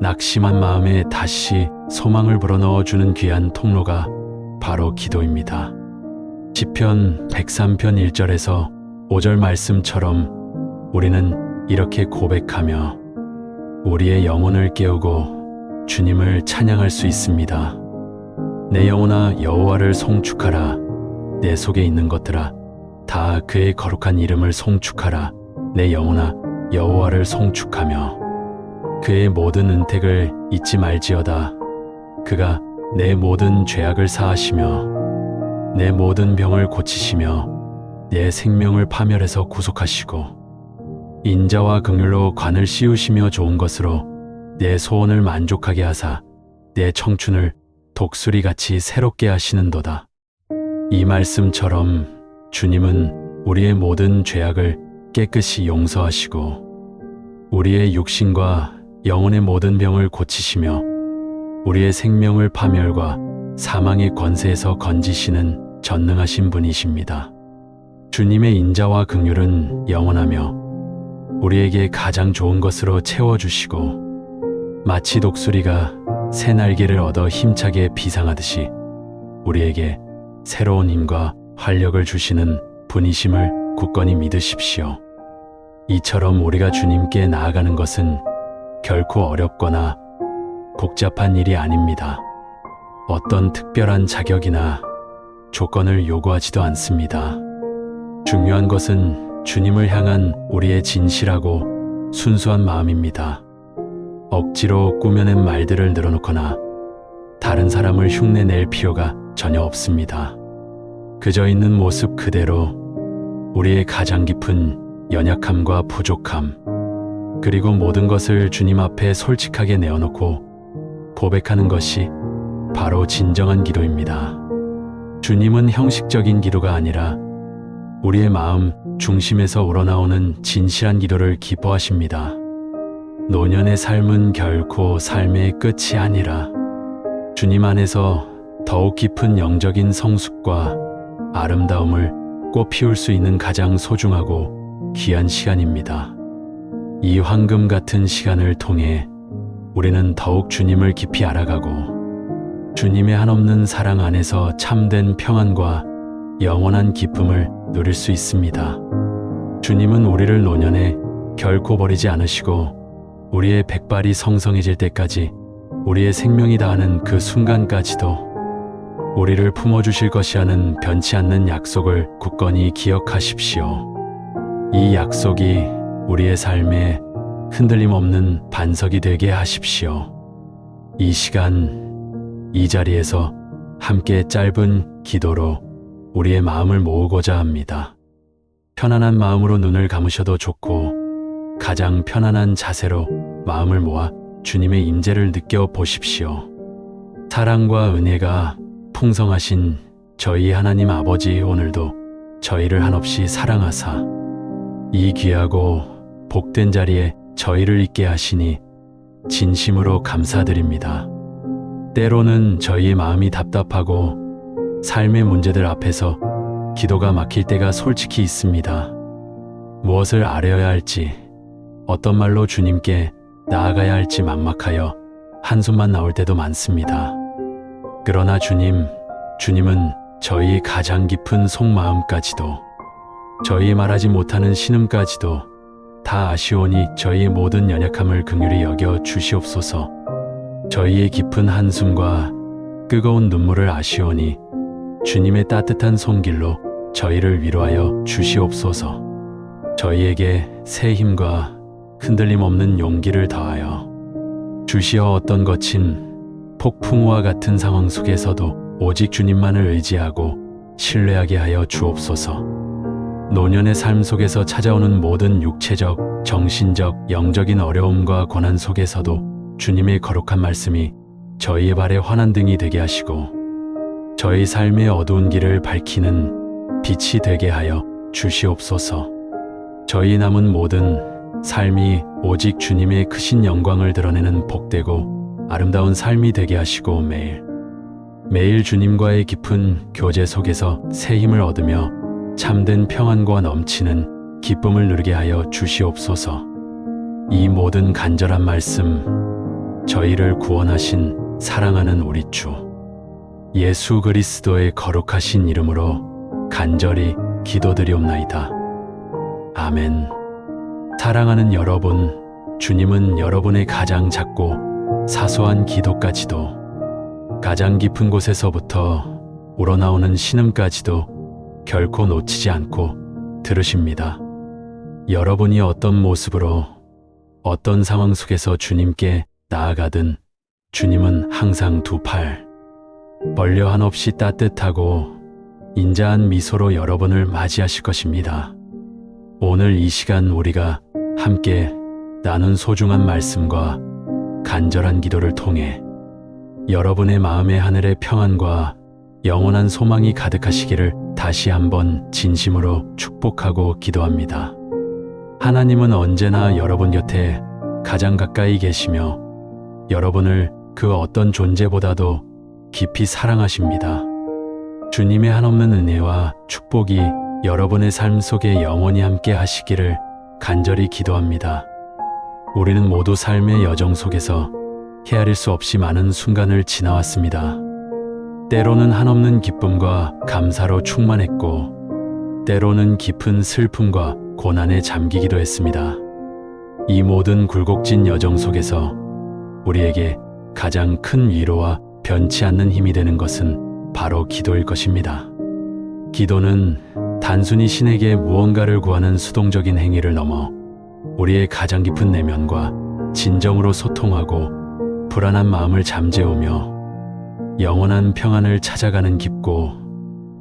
낙심한 마음에 다시 소망을 불어넣어주는 귀한 통로가 바로 기도입니다. 시편 103편 1절에서 5절 말씀처럼 우리는 이렇게 고백하며 우리의 영혼을 깨우고 주님을 찬양할 수 있습니다. 내 영혼아 여호와를 송축하라. 내 속에 있는 것들아 다 그의 거룩한 이름을 송축하라. 내 영혼아 여호와를 송축하며 그의 모든 은택을 잊지 말지어다. 그가 내 모든 죄악을 사하시며 내 모든 병을 고치시며 내 생명을 파멸해서 구속하시고 인자와 긍휼로 관을 씌우시며 좋은 것으로 내 소원을 만족하게 하사 내 청춘을 독수리같이 새롭게 하시는도다. 이 말씀처럼 주님은 우리의 모든 죄악을 깨끗이 용서하시고 우리의 육신과 영혼의 모든 병을 고치시며 우리의 생명을 파멸과 사망의 권세에서 건지시는 전능하신 분이십니다. 주님의 인자와 긍휼은 영원하며 우리에게 가장 좋은 것으로 채워주시고 마치 독수리가 새 날개를 얻어 힘차게 비상하듯이 우리에게 새로운 힘과 활력을 주시는 분이심을 굳건히 믿으십시오. 이처럼 우리가 주님께 나아가는 것은 결코 어렵거나 복잡한 일이 아닙니다. 어떤 특별한 자격이나 조건을 요구하지도 않습니다. 중요한 것은 주님을 향한 우리의 진실하고 순수한 마음입니다. 억지로 꾸며낸 말들을 늘어놓거나 다른 사람을 흉내낼 필요가 전혀 없습니다. 그저 있는 모습 그대로 우리의 가장 깊은 연약함과 부족함, 그리고 모든 것을 주님 앞에 솔직하게 내어놓고 고백하는 것이 바로 진정한 기도입니다. 주님은 형식적인 기도가 아니라 우리의 마음 중심에서 우러나오는 진실한 기도를 기뻐하십니다. 노년의 삶은 결코 삶의 끝이 아니라 주님 안에서 더욱 깊은 영적인 성숙과 아름다움을 꽃피울 수 있는 가장 소중하고 귀한 시간입니다. 이 황금 같은 시간을 통해 우리는 더욱 주님을 깊이 알아가고 주님의 한없는 사랑 안에서 참된 평안과 영원한 기쁨을 누릴 수 있습니다. 주님은 우리를 노년에 결코 버리지 않으시고 우리의 백발이 성성해질 때까지 우리의 생명이 다하는 그 순간까지도 우리를 품어주실 것이라는 변치 않는 약속을 굳건히 기억하십시오. 이 약속이 우리의 삶에 흔들림 없는 반석이 되게 하십시오. 이 시간, 이 자리에서 함께 짧은 기도로 우리의 마음을 모으고자 합니다. 편안한 마음으로 눈을 감으셔도 좋고 가장 편안한 자세로 마음을 모아 주님의 임재를 느껴보십시오. 사랑과 은혜가 풍성하신 저희 하나님 아버지, 오늘도 저희를 한없이 사랑하사 이 귀하고 복된 자리에 저희를 있게 하시니 진심으로 감사드립니다. 때로는 저희의 마음이 답답하고 삶의 문제들 앞에서 기도가 막힐 때가 솔직히 있습니다. 무엇을 아뢰어야 할지, 어떤 말로 주님께 나아가야 할지 막막하여 한숨만 나올 때도 많습니다. 그러나 주님은 저희의 가장 깊은 속마음까지도, 저희의 말하지 못하는 신음까지도 다 아시오니 저희의 모든 연약함을 긍휼히 여겨 주시옵소서. 저희의 깊은 한숨과 뜨거운 눈물을 아시오니 주님의 따뜻한 손길로 저희를 위로하여 주시옵소서. 저희에게 새 힘과 흔들림 없는 용기를 더하여 주시어 어떤 거친 폭풍우와 같은 상황 속에서도 오직 주님만을 의지하고 신뢰하게 하여 주옵소서. 노년의 삶 속에서 찾아오는 모든 육체적, 정신적, 영적인 어려움과 고난 속에서도 주님의 거룩한 말씀이 저희의 발에 환한 등이 되게 하시고 저희 삶의 어두운 길을 밝히는 빛이 되게 하여 주시옵소서. 저희 남은 모든 삶이 오직 주님의 크신 영광을 드러내는 복되고 아름다운 삶이 되게 하시고 매일 주님과의 깊은 교제 속에서 새 힘을 얻으며 참된 평안과 넘치는 기쁨을 누리게 하여 주시옵소서. 이 모든 간절한 말씀, 저희를 구원하신 사랑하는 우리 주 예수 그리스도의 거룩하신 이름으로 간절히 기도드리옵나이다. 아멘. 사랑하는 여러분, 주님은 여러분의 가장 작고 사소한 기도까지도, 가장 깊은 곳에서부터 우러나오는 신음까지도 결코 놓치지 않고 들으십니다. 여러분이 어떤 모습으로 어떤 상황 속에서 주님께 나아가든 주님은 항상 두 팔 벌려 한없이 따뜻하고 인자한 미소로 여러분을 맞이하실 것입니다. 오늘 이 시간 우리가 함께 나눈 소중한 말씀과 간절한 기도를 통해 여러분의 마음의 하늘의 평안과 영원한 소망이 가득하시기를 다시 한번 진심으로 축복하고 기도합니다. 하나님은 언제나 여러분 곁에 가장 가까이 계시며 여러분을 그 어떤 존재보다도 깊이 사랑하십니다. 주님의 한없는 은혜와 축복이 여러분의 삶 속에 영원히 함께 하시기를 간절히 기도합니다. 우리는 모두 삶의 여정 속에서 헤아릴 수 없이 많은 순간을 지나왔습니다. 때로는 한없는 기쁨과 감사로 충만했고, 때로는 깊은 슬픔과 고난에 잠기기도 했습니다. 이 모든 굴곡진 여정 속에서 우리에게 가장 큰 위로와 변치 않는 힘이 되는 것은 바로 기도일 것입니다. 기도는 단순히 신에게 무언가를 구하는 수동적인 행위를 넘어 우리의 가장 깊은 내면과 진정으로 소통하고 불안한 마음을 잠재우며 영원한 평안을 찾아가는 깊고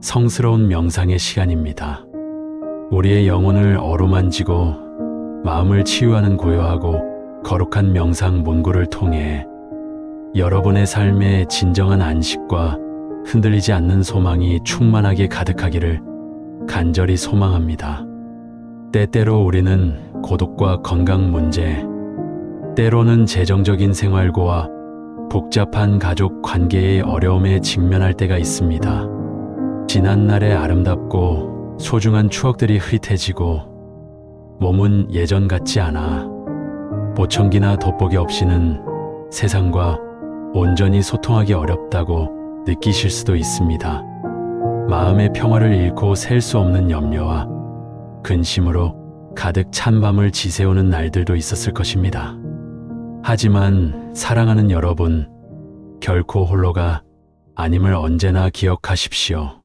성스러운 명상의 시간입니다. 우리의 영혼을 어루만지고 마음을 치유하는 고요하고 거룩한 명상 문구를 통해 여러분의 삶에 진정한 안식과 흔들리지 않는 소망이 충만하게 가득하기를 간절히 소망합니다. 때때로 우리는 고독과 건강 문제, 때로는 재정적인 생활고와 복잡한 가족 관계의 어려움에 직면할 때가 있습니다. 지난날의 아름답고 소중한 추억들이 흐릿해지고 몸은 예전 같지 않아 보청기나 돋보기 없이는 세상과 온전히 소통하기 어렵다고 느끼실 수도 있습니다. 마음의 평화를 잃고 셀 수 없는 염려와 근심으로 가득 찬 밤을 지새우는 날들도 있었을 것입니다. 하지만 사랑하는 여러분, 결코 홀로가 아님을 언제나 기억하십시오.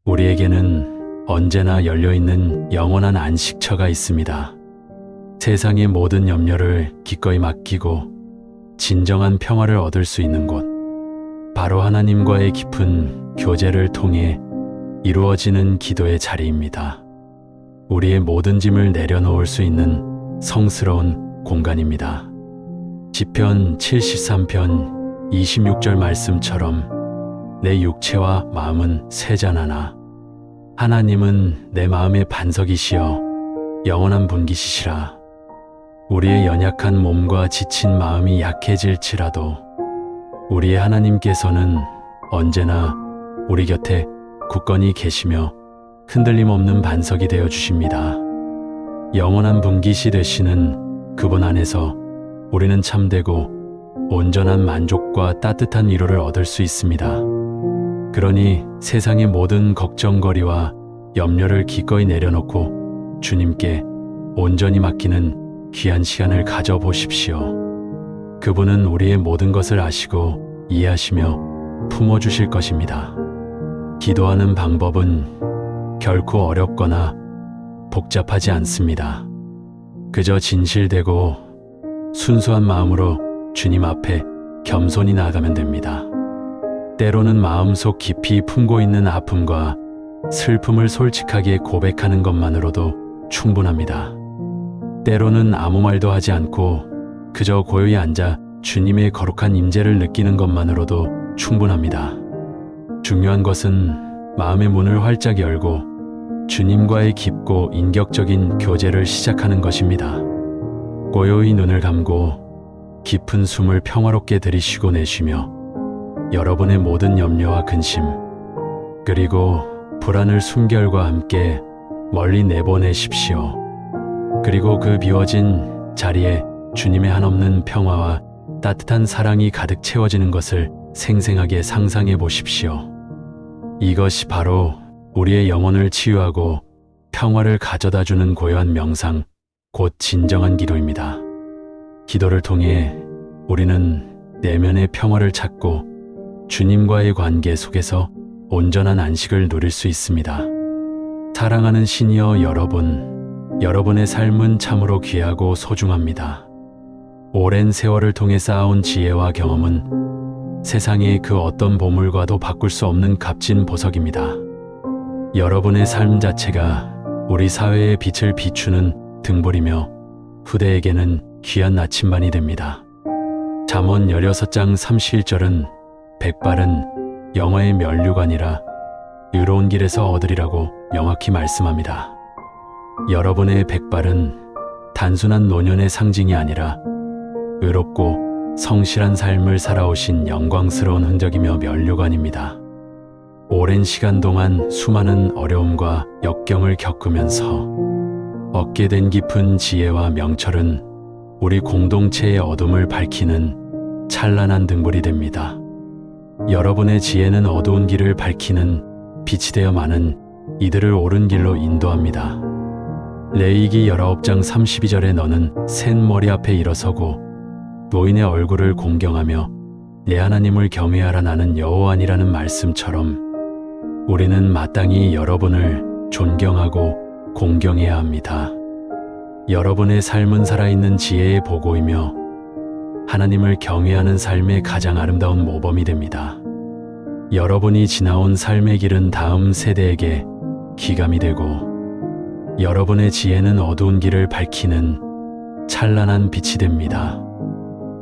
우리에게는 언제나 열려있는 영원한 안식처가 있습니다. 세상의 모든 염려를 기꺼이 맡기고 진정한 평화를 얻을 수 있는 곳, 바로 하나님과의 깊은 교제를 통해 이루어지는 기도의 자리입니다. 우리의 모든 짐을 내려놓을 수 있는 성스러운 공간입니다. 시편 73편 26절 말씀처럼 내 육체와 마음은 쇠잔하나 하나님은 내 마음의 반석이시여 영원한 분기시시라. 우리의 연약한 몸과 지친 마음이 약해질지라도 우리의 하나님께서는 언제나 우리 곁에 굳건히 계시며 흔들림 없는 반석이 되어 주십니다. 영원한 분기시 되시는 그분 안에서 우리는 참되고 온전한 만족과 따뜻한 위로를 얻을 수 있습니다. 그러니 세상의 모든 걱정거리와 염려를 기꺼이 내려놓고 주님께 온전히 맡기는 귀한 시간을 가져보십시오. 그분은 우리의 모든 것을 아시고 이해하시며 품어주실 것입니다. 기도하는 방법은 결코 어렵거나 복잡하지 않습니다. 그저 진실되고 순수한 마음으로 주님 앞에 겸손히 나아가면 됩니다. 때로는 마음속 깊이 품고 있는 아픔과 슬픔을 솔직하게 고백하는 것만으로도 충분합니다. 때로는 아무 말도 하지 않고 그저 고요히 앉아 주님의 거룩한 임재를 느끼는 것만으로도 충분합니다. 중요한 것은 마음의 문을 활짝 열고 주님과의 깊고 인격적인 교제를 시작하는 것입니다. 고요히 눈을 감고 깊은 숨을 평화롭게 들이쉬고 내쉬며 여러분의 모든 염려와 근심, 그리고 불안을 숨결과 함께 멀리 내보내십시오. 그리고 그 비워진 자리에 주님의 한없는 평화와 따뜻한 사랑이 가득 채워지는 것을 생생하게 상상해 보십시오. 이것이 바로 우리의 영혼을 치유하고 평화를 가져다 주는 고요한 명상, 곧 진정한 기도입니다. 기도를 통해 우리는 내면의 평화를 찾고 주님과의 관계 속에서 온전한 안식을 누릴 수 있습니다. 사랑하는 시니어 여러분, 여러분의 삶은 참으로 귀하고 소중합니다. 오랜 세월을 통해 쌓아온 지혜와 경험은 세상의 그 어떤 보물과도 바꿀 수 없는 값진 보석입니다. 여러분의 삶 자체가 우리 사회의 빛을 비추는 등불이며 후대에게는 귀한 나침반이 됩니다. 잠언 16장 31절은 백발은 영화의 면류관이라 의로운 길에서 얻으리라고 명확히 말씀합니다. 여러분의 백발은 단순한 노년의 상징이 아니라 의롭고 성실한 삶을 살아오신 영광스러운 흔적이며 면류관입니다. 오랜 시간 동안 수많은 어려움과 역경을 겪으면서 얻게 된 깊은 지혜와 명철은 우리 공동체의 어둠을 밝히는 찬란한 등불이 됩니다. 여러분의 지혜는 어두운 길을 밝히는 빛이 되어 많은 이들을 옳은 길로 인도합니다. 레위기 19장 32절에 너는 셋 머리 앞에 일어서고 노인의 얼굴을 공경하며 내 하나님을 경외하라 나는 여호와니라는 말씀처럼 우리는 마땅히 여러분을 존경하고 공경해야 합니다. 여러분의 삶은 살아있는 지혜의 보고이며 하나님을 경외하는 삶의 가장 아름다운 모범이 됩니다. 여러분이 지나온 삶의 길은 다음 세대에게 기감이 되고 여러분의 지혜는 어두운 길을 밝히는 찬란한 빛이 됩니다.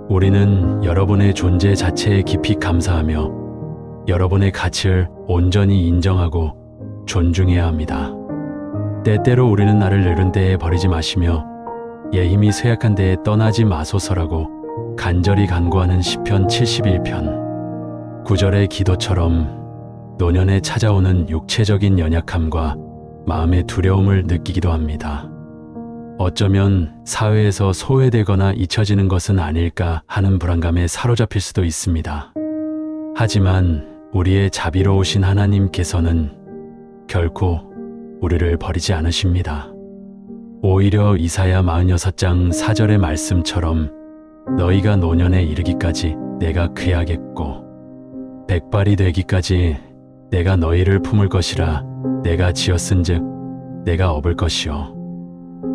우리는 여러분의 존재 자체에 깊이 감사하며 여러분의 가치를 온전히 인정하고 존중해야 합니다. 때때로 우리는 나를 내른 데에 버리지 마시며 예 힘이 쇠약한 데에 떠나지 마소서라고 간절히 간구하는 시편 71편 9절의 기도처럼 노년에 찾아오는 육체적인 연약함과 마음의 두려움을 느끼기도 합니다. 어쩌면 사회에서 소외되거나 잊혀지는 것은 아닐까 하는 불안감에 사로잡힐 수도 있습니다. 하지만 우리의 자비로우신 하나님께서는 결코 우리를 버리지 않으십니다. 오히려 이사야 46장 4절의 말씀처럼 너희가 노년에 이르기까지 내가 귀하겠고 백발이 되기까지 내가 너희를 품을 것이라 내가 지었은즉 내가 업을 것이요.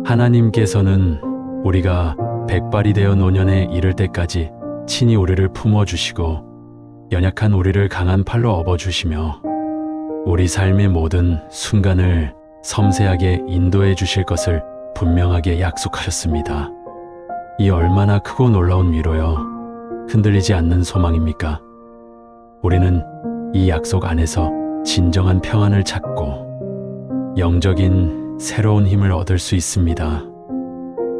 하나님께서는 우리가 백발이 되어 노년에 이를 때까지 친히 우리를 품어주시고 연약한 우리를 강한 팔로 업어주시며 우리 삶의 모든 순간을 섬세하게 인도해 주실 것을 분명하게 약속하셨습니다. 이 얼마나 크고 놀라운 위로여 흔들리지 않는 소망입니까? 우리는 이 약속 안에서 진정한 평안을 찾고 영적인 새로운 힘을 얻을 수 있습니다.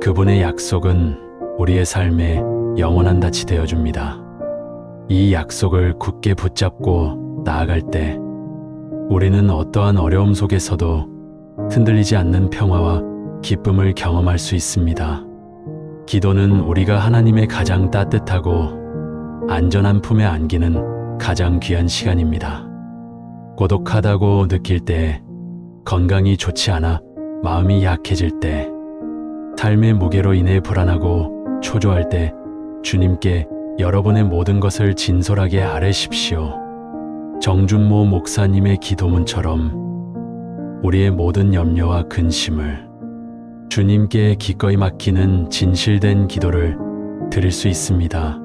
그분의 약속은 우리의 삶에 영원한 닻이 되어줍니다. 이 약속을 굳게 붙잡고 나아갈 때 우리는 어떠한 어려움 속에서도 흔들리지 않는 평화와 기쁨을 경험할 수 있습니다. 기도는 우리가 하나님의 가장 따뜻하고 안전한 품에 안기는 가장 귀한 시간입니다. 고독하다고 느낄 때, 건강이 좋지 않아 마음이 약해질 때, 삶의 무게로 인해 불안하고 초조할 때 주님께 여러분의 모든 것을 진솔하게 아뢰십시오. 정준모 목사님의 기도문처럼 우리의 모든 염려와 근심을 주님께 기꺼이 맡기는 진실된 기도를 드릴 수 있습니다.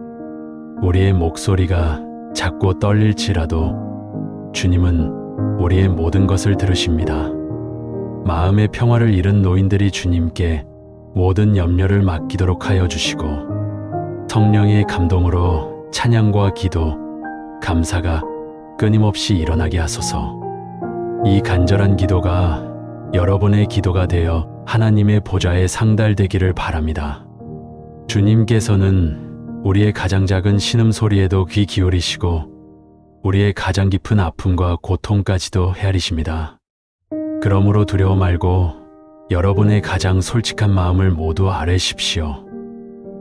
우리의 목소리가 작고 떨릴지라도 주님은 우리의 모든 것을 들으십니다. 마음의 평화를 잃은 노인들이 주님께 모든 염려를 맡기도록 하여 주시고 성령의 감동으로 찬양과 기도, 감사가 끊임없이 일어나게 하소서. 이 간절한 기도가 여러분의 기도가 되어 하나님의 보좌에 상달되기를 바랍니다. 주님께서는 우리의 가장 작은 신음소리에도 귀 기울이시고 우리의 가장 깊은 아픔과 고통까지도 헤아리십니다. 그러므로 두려워 말고 여러분의 가장 솔직한 마음을 모두 아뢰십시오.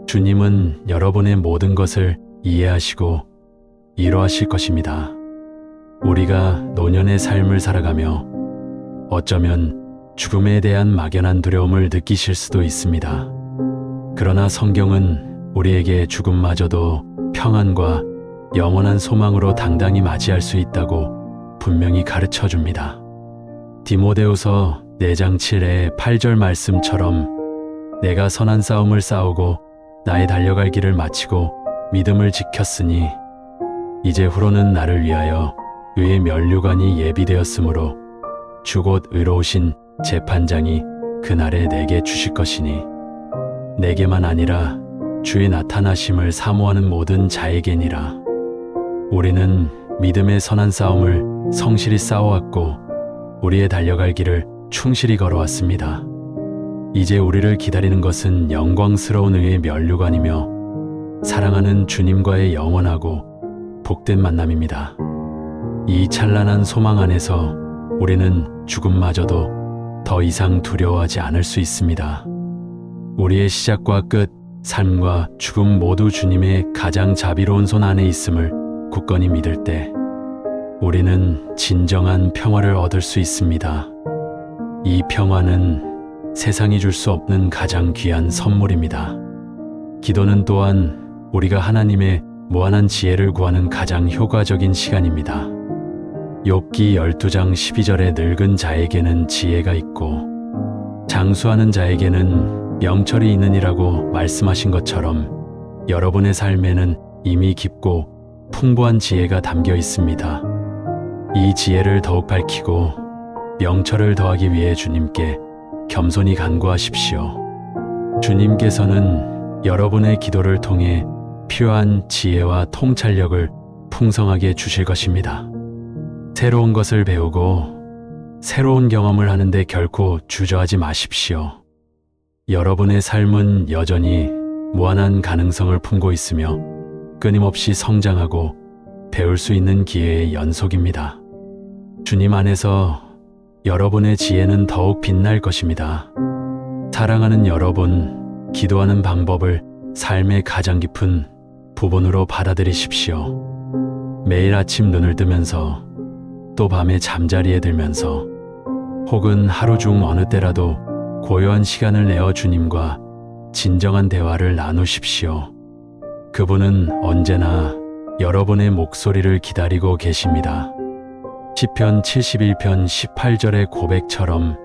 주님은 여러분의 모든 것을 이해하시고 이로하실 것입니다. 우리가 노년의 삶을 살아가며 어쩌면 죽음에 대한 막연한 두려움을 느끼실 수도 있습니다. 그러나 성경은 우리에게 죽음마저도 평안과 영원한 소망으로 당당히 맞이할 수 있다고 분명히 가르쳐 줍니다. 디모데후서 4장 7의 8절 말씀처럼 내가 선한 싸움을 싸우고 나의 달려갈 길을 마치고 믿음을 지켰으니 이제 후로는 나를 위하여 의의 면류관이 예비되었으므로 주 곧 의로우신 재판장이 그날에 내게 주실 것이니 내게만 아니라 주의 나타나심을 사모하는 모든 자에게니라. 우리는 믿음의 선한 싸움을 성실히 싸워왔고 우리의 달려갈 길을 충실히 걸어왔습니다. 이제 우리를 기다리는 것은 영광스러운 의의 면류관이며 사랑하는 주님과의 영원하고 복된 만남입니다. 이 찬란한 소망 안에서 우리는 죽음마저도 더 이상 두려워하지 않을 수 있습니다. 우리의 시작과 끝, 삶과 죽음 모두 주님의 가장 자비로운 손 안에 있음을 굳건히 믿을 때 우리는 진정한 평화를 얻을 수 있습니다. 이 평화는 세상이 줄 수 없는 가장 귀한 선물입니다. 기도는 또한 우리가 하나님의 무한한 지혜를 구하는 가장 효과적인 시간입니다. 욥기 12장 12절에 늙은 자에게는 지혜가 있고 장수하는 자에게는 명철이 있느니라고 말씀하신 것처럼 여러분의 삶에는 이미 깊고 풍부한 지혜가 담겨 있습니다. 이 지혜를 더욱 밝히고 명철을 더하기 위해 주님께 겸손히 간구하십시오. 주님께서는 여러분의 기도를 통해 필요한 지혜와 통찰력을 풍성하게 주실 것입니다. 새로운 것을 배우고 새로운 경험을 하는데 결코 주저하지 마십시오. 여러분의 삶은 여전히 무한한 가능성을 품고 있으며 끊임없이 성장하고 배울 수 있는 기회의 연속입니다. 주님 안에서 여러분의 지혜는 더욱 빛날 것입니다. 사랑하는 여러분, 기도하는 방법을 삶의 가장 깊은 부분으로 받아들이십시오. 매일 아침 눈을 뜨면서 또 밤에 잠자리에 들면서 혹은 하루 중 어느 때라도 고요한 시간을 내어 주님과 진정한 대화를 나누십시오. 그분은 언제나 여러분의 목소리를 기다리고 계십니다. 시편 71편 18절의 고백처럼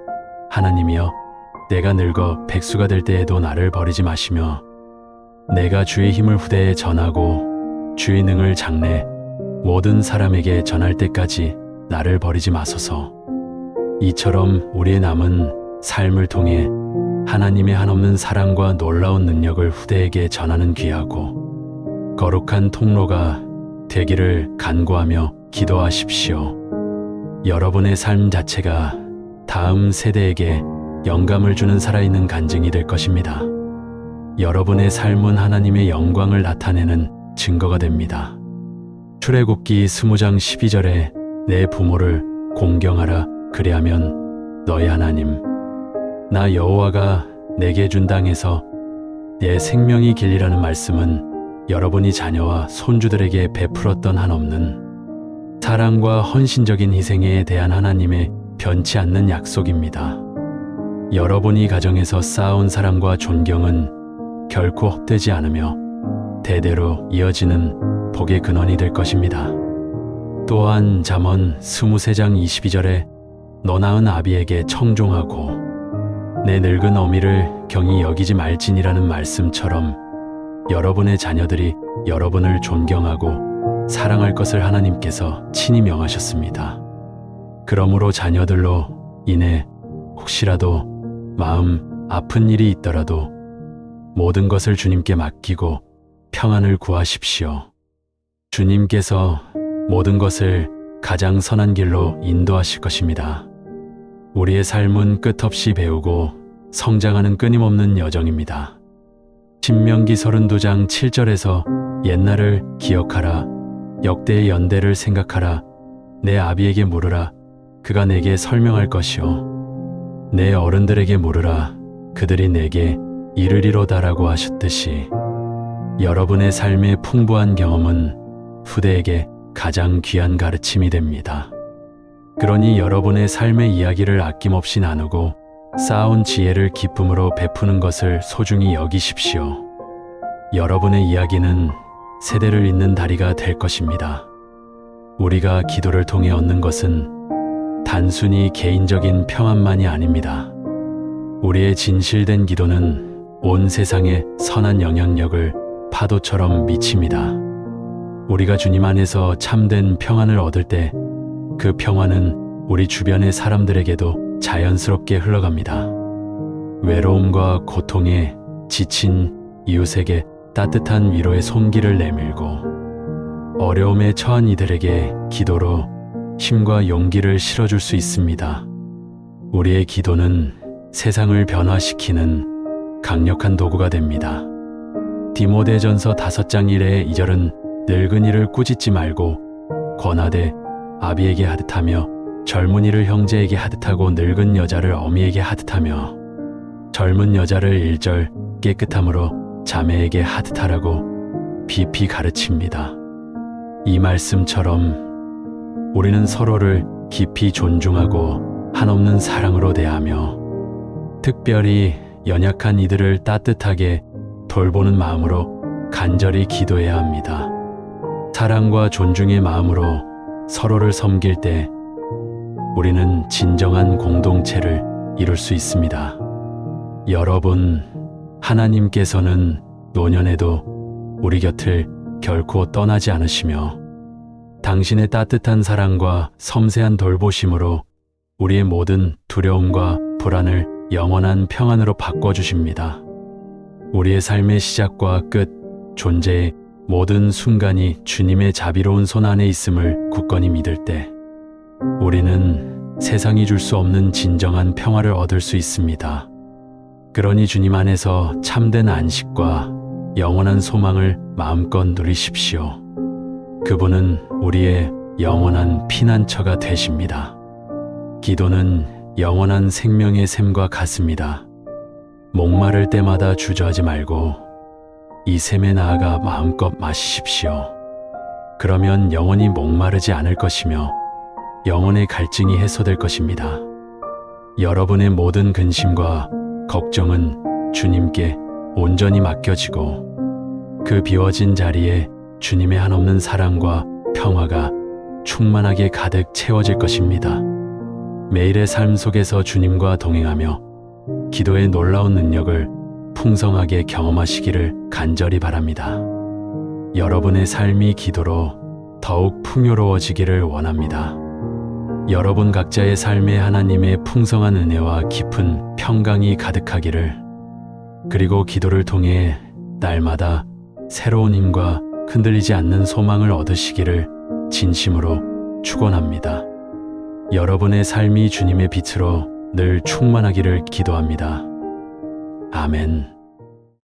하나님이여 내가 늙어 백수가 될 때에도 나를 버리지 마시며 내가 주의 힘을 후대에 전하고 주의 능을 장래 모든 사람에게 전할 때까지 나를 버리지 마소서. 이처럼 우리의 남은 삶을 통해 하나님의 한없는 사랑과 놀라운 능력을 후대에게 전하는 귀하고 거룩한 통로가 되기를 간구하며 기도하십시오. 여러분의 삶 자체가 다음 세대에게 영감을 주는 살아있는 간증이 될 것입니다. 여러분의 삶은 하나님의 영광을 나타내는 증거가 됩니다. 출애굽기 20장 12절에 내 부모를 공경하라 그리하면 너희 하나님 나 여호와가 내게 준 땅에서 내 생명이 길리라는 말씀은 여러분이 자녀와 손주들에게 베풀었던 한없는 사랑과 헌신적인 희생에 대한 하나님의 변치 않는 약속입니다. 여러분이 가정에서 쌓아온 사랑과 존경은 결코 헛되지 않으며 대대로 이어지는 복의 근원이 될 것입니다. 또한 잠언 23장 22절에 너 낳은 아비에게 청종하고 내 늙은 어미를 경히 여기지 말지니라는 말씀처럼 여러분의 자녀들이 여러분을 존경하고 사랑할 것을 하나님께서 친히 명하셨습니다. 그러므로 자녀들로 인해 혹시라도 마음 아픈 일이 있더라도 모든 것을 주님께 맡기고 평안을 구하십시오. 주님께서 모든 것을 가장 선한 길로 인도하실 것입니다. 우리의 삶은 끝없이 배우고 성장하는 끊임없는 여정입니다. 신명기 32장 7절에서 옛날을 기억하라 역대의 연대를 생각하라 내 아비에게 물으라 그가 내게 설명할 것이요 내 어른들에게 물으라 그들이 내게 이르리로다라고 하셨듯이 여러분의 삶의 풍부한 경험은 후대에게 가장 귀한 가르침이 됩니다. 그러니 여러분의 삶의 이야기를 아낌없이 나누고 쌓아온 지혜를 기쁨으로 베푸는 것을 소중히 여기십시오. 여러분의 이야기는 세대를 잇는 다리가 될 것입니다. 우리가 기도를 통해 얻는 것은 단순히 개인적인 평안만이 아닙니다. 우리의 진실된 기도는 온 세상에 선한 영향력을 파도처럼 미칩니다. 우리가 주님 안에서 참된 평안을 얻을 때 그 평안은 우리 주변의 사람들에게도 자연스럽게 흘러갑니다. 외로움과 고통에 지친 이웃에게 따뜻한 위로의 손길을 내밀고 어려움에 처한 이들에게 기도로 힘과 용기를 실어줄 수 있습니다. 우리의 기도는 세상을 변화시키는 강력한 도구가 됩니다. 디모데전서 5장 1의 2절은 늙은이를 꾸짖지 말고 권하되 아비에게 하듯하며 젊은이를 형제에게 하듯하고 늙은 여자를 어미에게 하듯하며 젊은 여자를 1절 깨끗함으로 자매에게 하듯하라고 깊이 가르칩니다. 이 말씀처럼 우리는 서로를 깊이 존중하고 한없는 사랑으로 대하며 특별히 연약한 이들을 따뜻하게 돌보는 마음으로 간절히 기도해야 합니다. 사랑과 존중의 마음으로 서로를 섬길 때 우리는 진정한 공동체를 이룰 수 있습니다. 여러분, 하나님께서는 노년에도 우리 곁을 결코 떠나지 않으시며 당신의 따뜻한 사랑과 섬세한 돌보심으로 우리의 모든 두려움과 불안을 영원한 평안으로 바꿔주십니다. 우리의 삶의 시작과 끝, 존재의 모든 순간이 주님의 자비로운 손 안에 있음을 굳건히 믿을 때 우리는 세상이 줄 수 없는 진정한 평화를 얻을 수 있습니다. 그러니 주님 안에서 참된 안식과 영원한 소망을 마음껏 누리십시오. 그분은 우리의 영원한 피난처가 되십니다. 기도는 영원한 생명의 샘과 같습니다. 목마를 때마다 주저하지 말고 이 샘에 나아가 마음껏 마시십시오. 그러면 영원히 목마르지 않을 것이며 영혼의 갈증이 해소될 것입니다. 여러분의 모든 근심과 걱정은 주님께 온전히 맡겨지고 그 비워진 자리에 주님의 한없는 사랑과 평화가 충만하게 가득 채워질 것입니다. 매일의 삶 속에서 주님과 동행하며 기도의 놀라운 능력을 풍성하게 경험하시기를 간절히 바랍니다. 여러분의 삶이 기도로 더욱 풍요로워지기를 원합니다. 여러분 각자의 삶에 하나님의 풍성한 은혜와 깊은 평강이 가득하기를, 그리고 기도를 통해 날마다 새로운 힘과 흔들리지 않는 소망을 얻으시기를 진심으로 축원합니다. 여러분의 삶이 주님의 빛으로 늘 충만하기를 기도합니다. 아멘.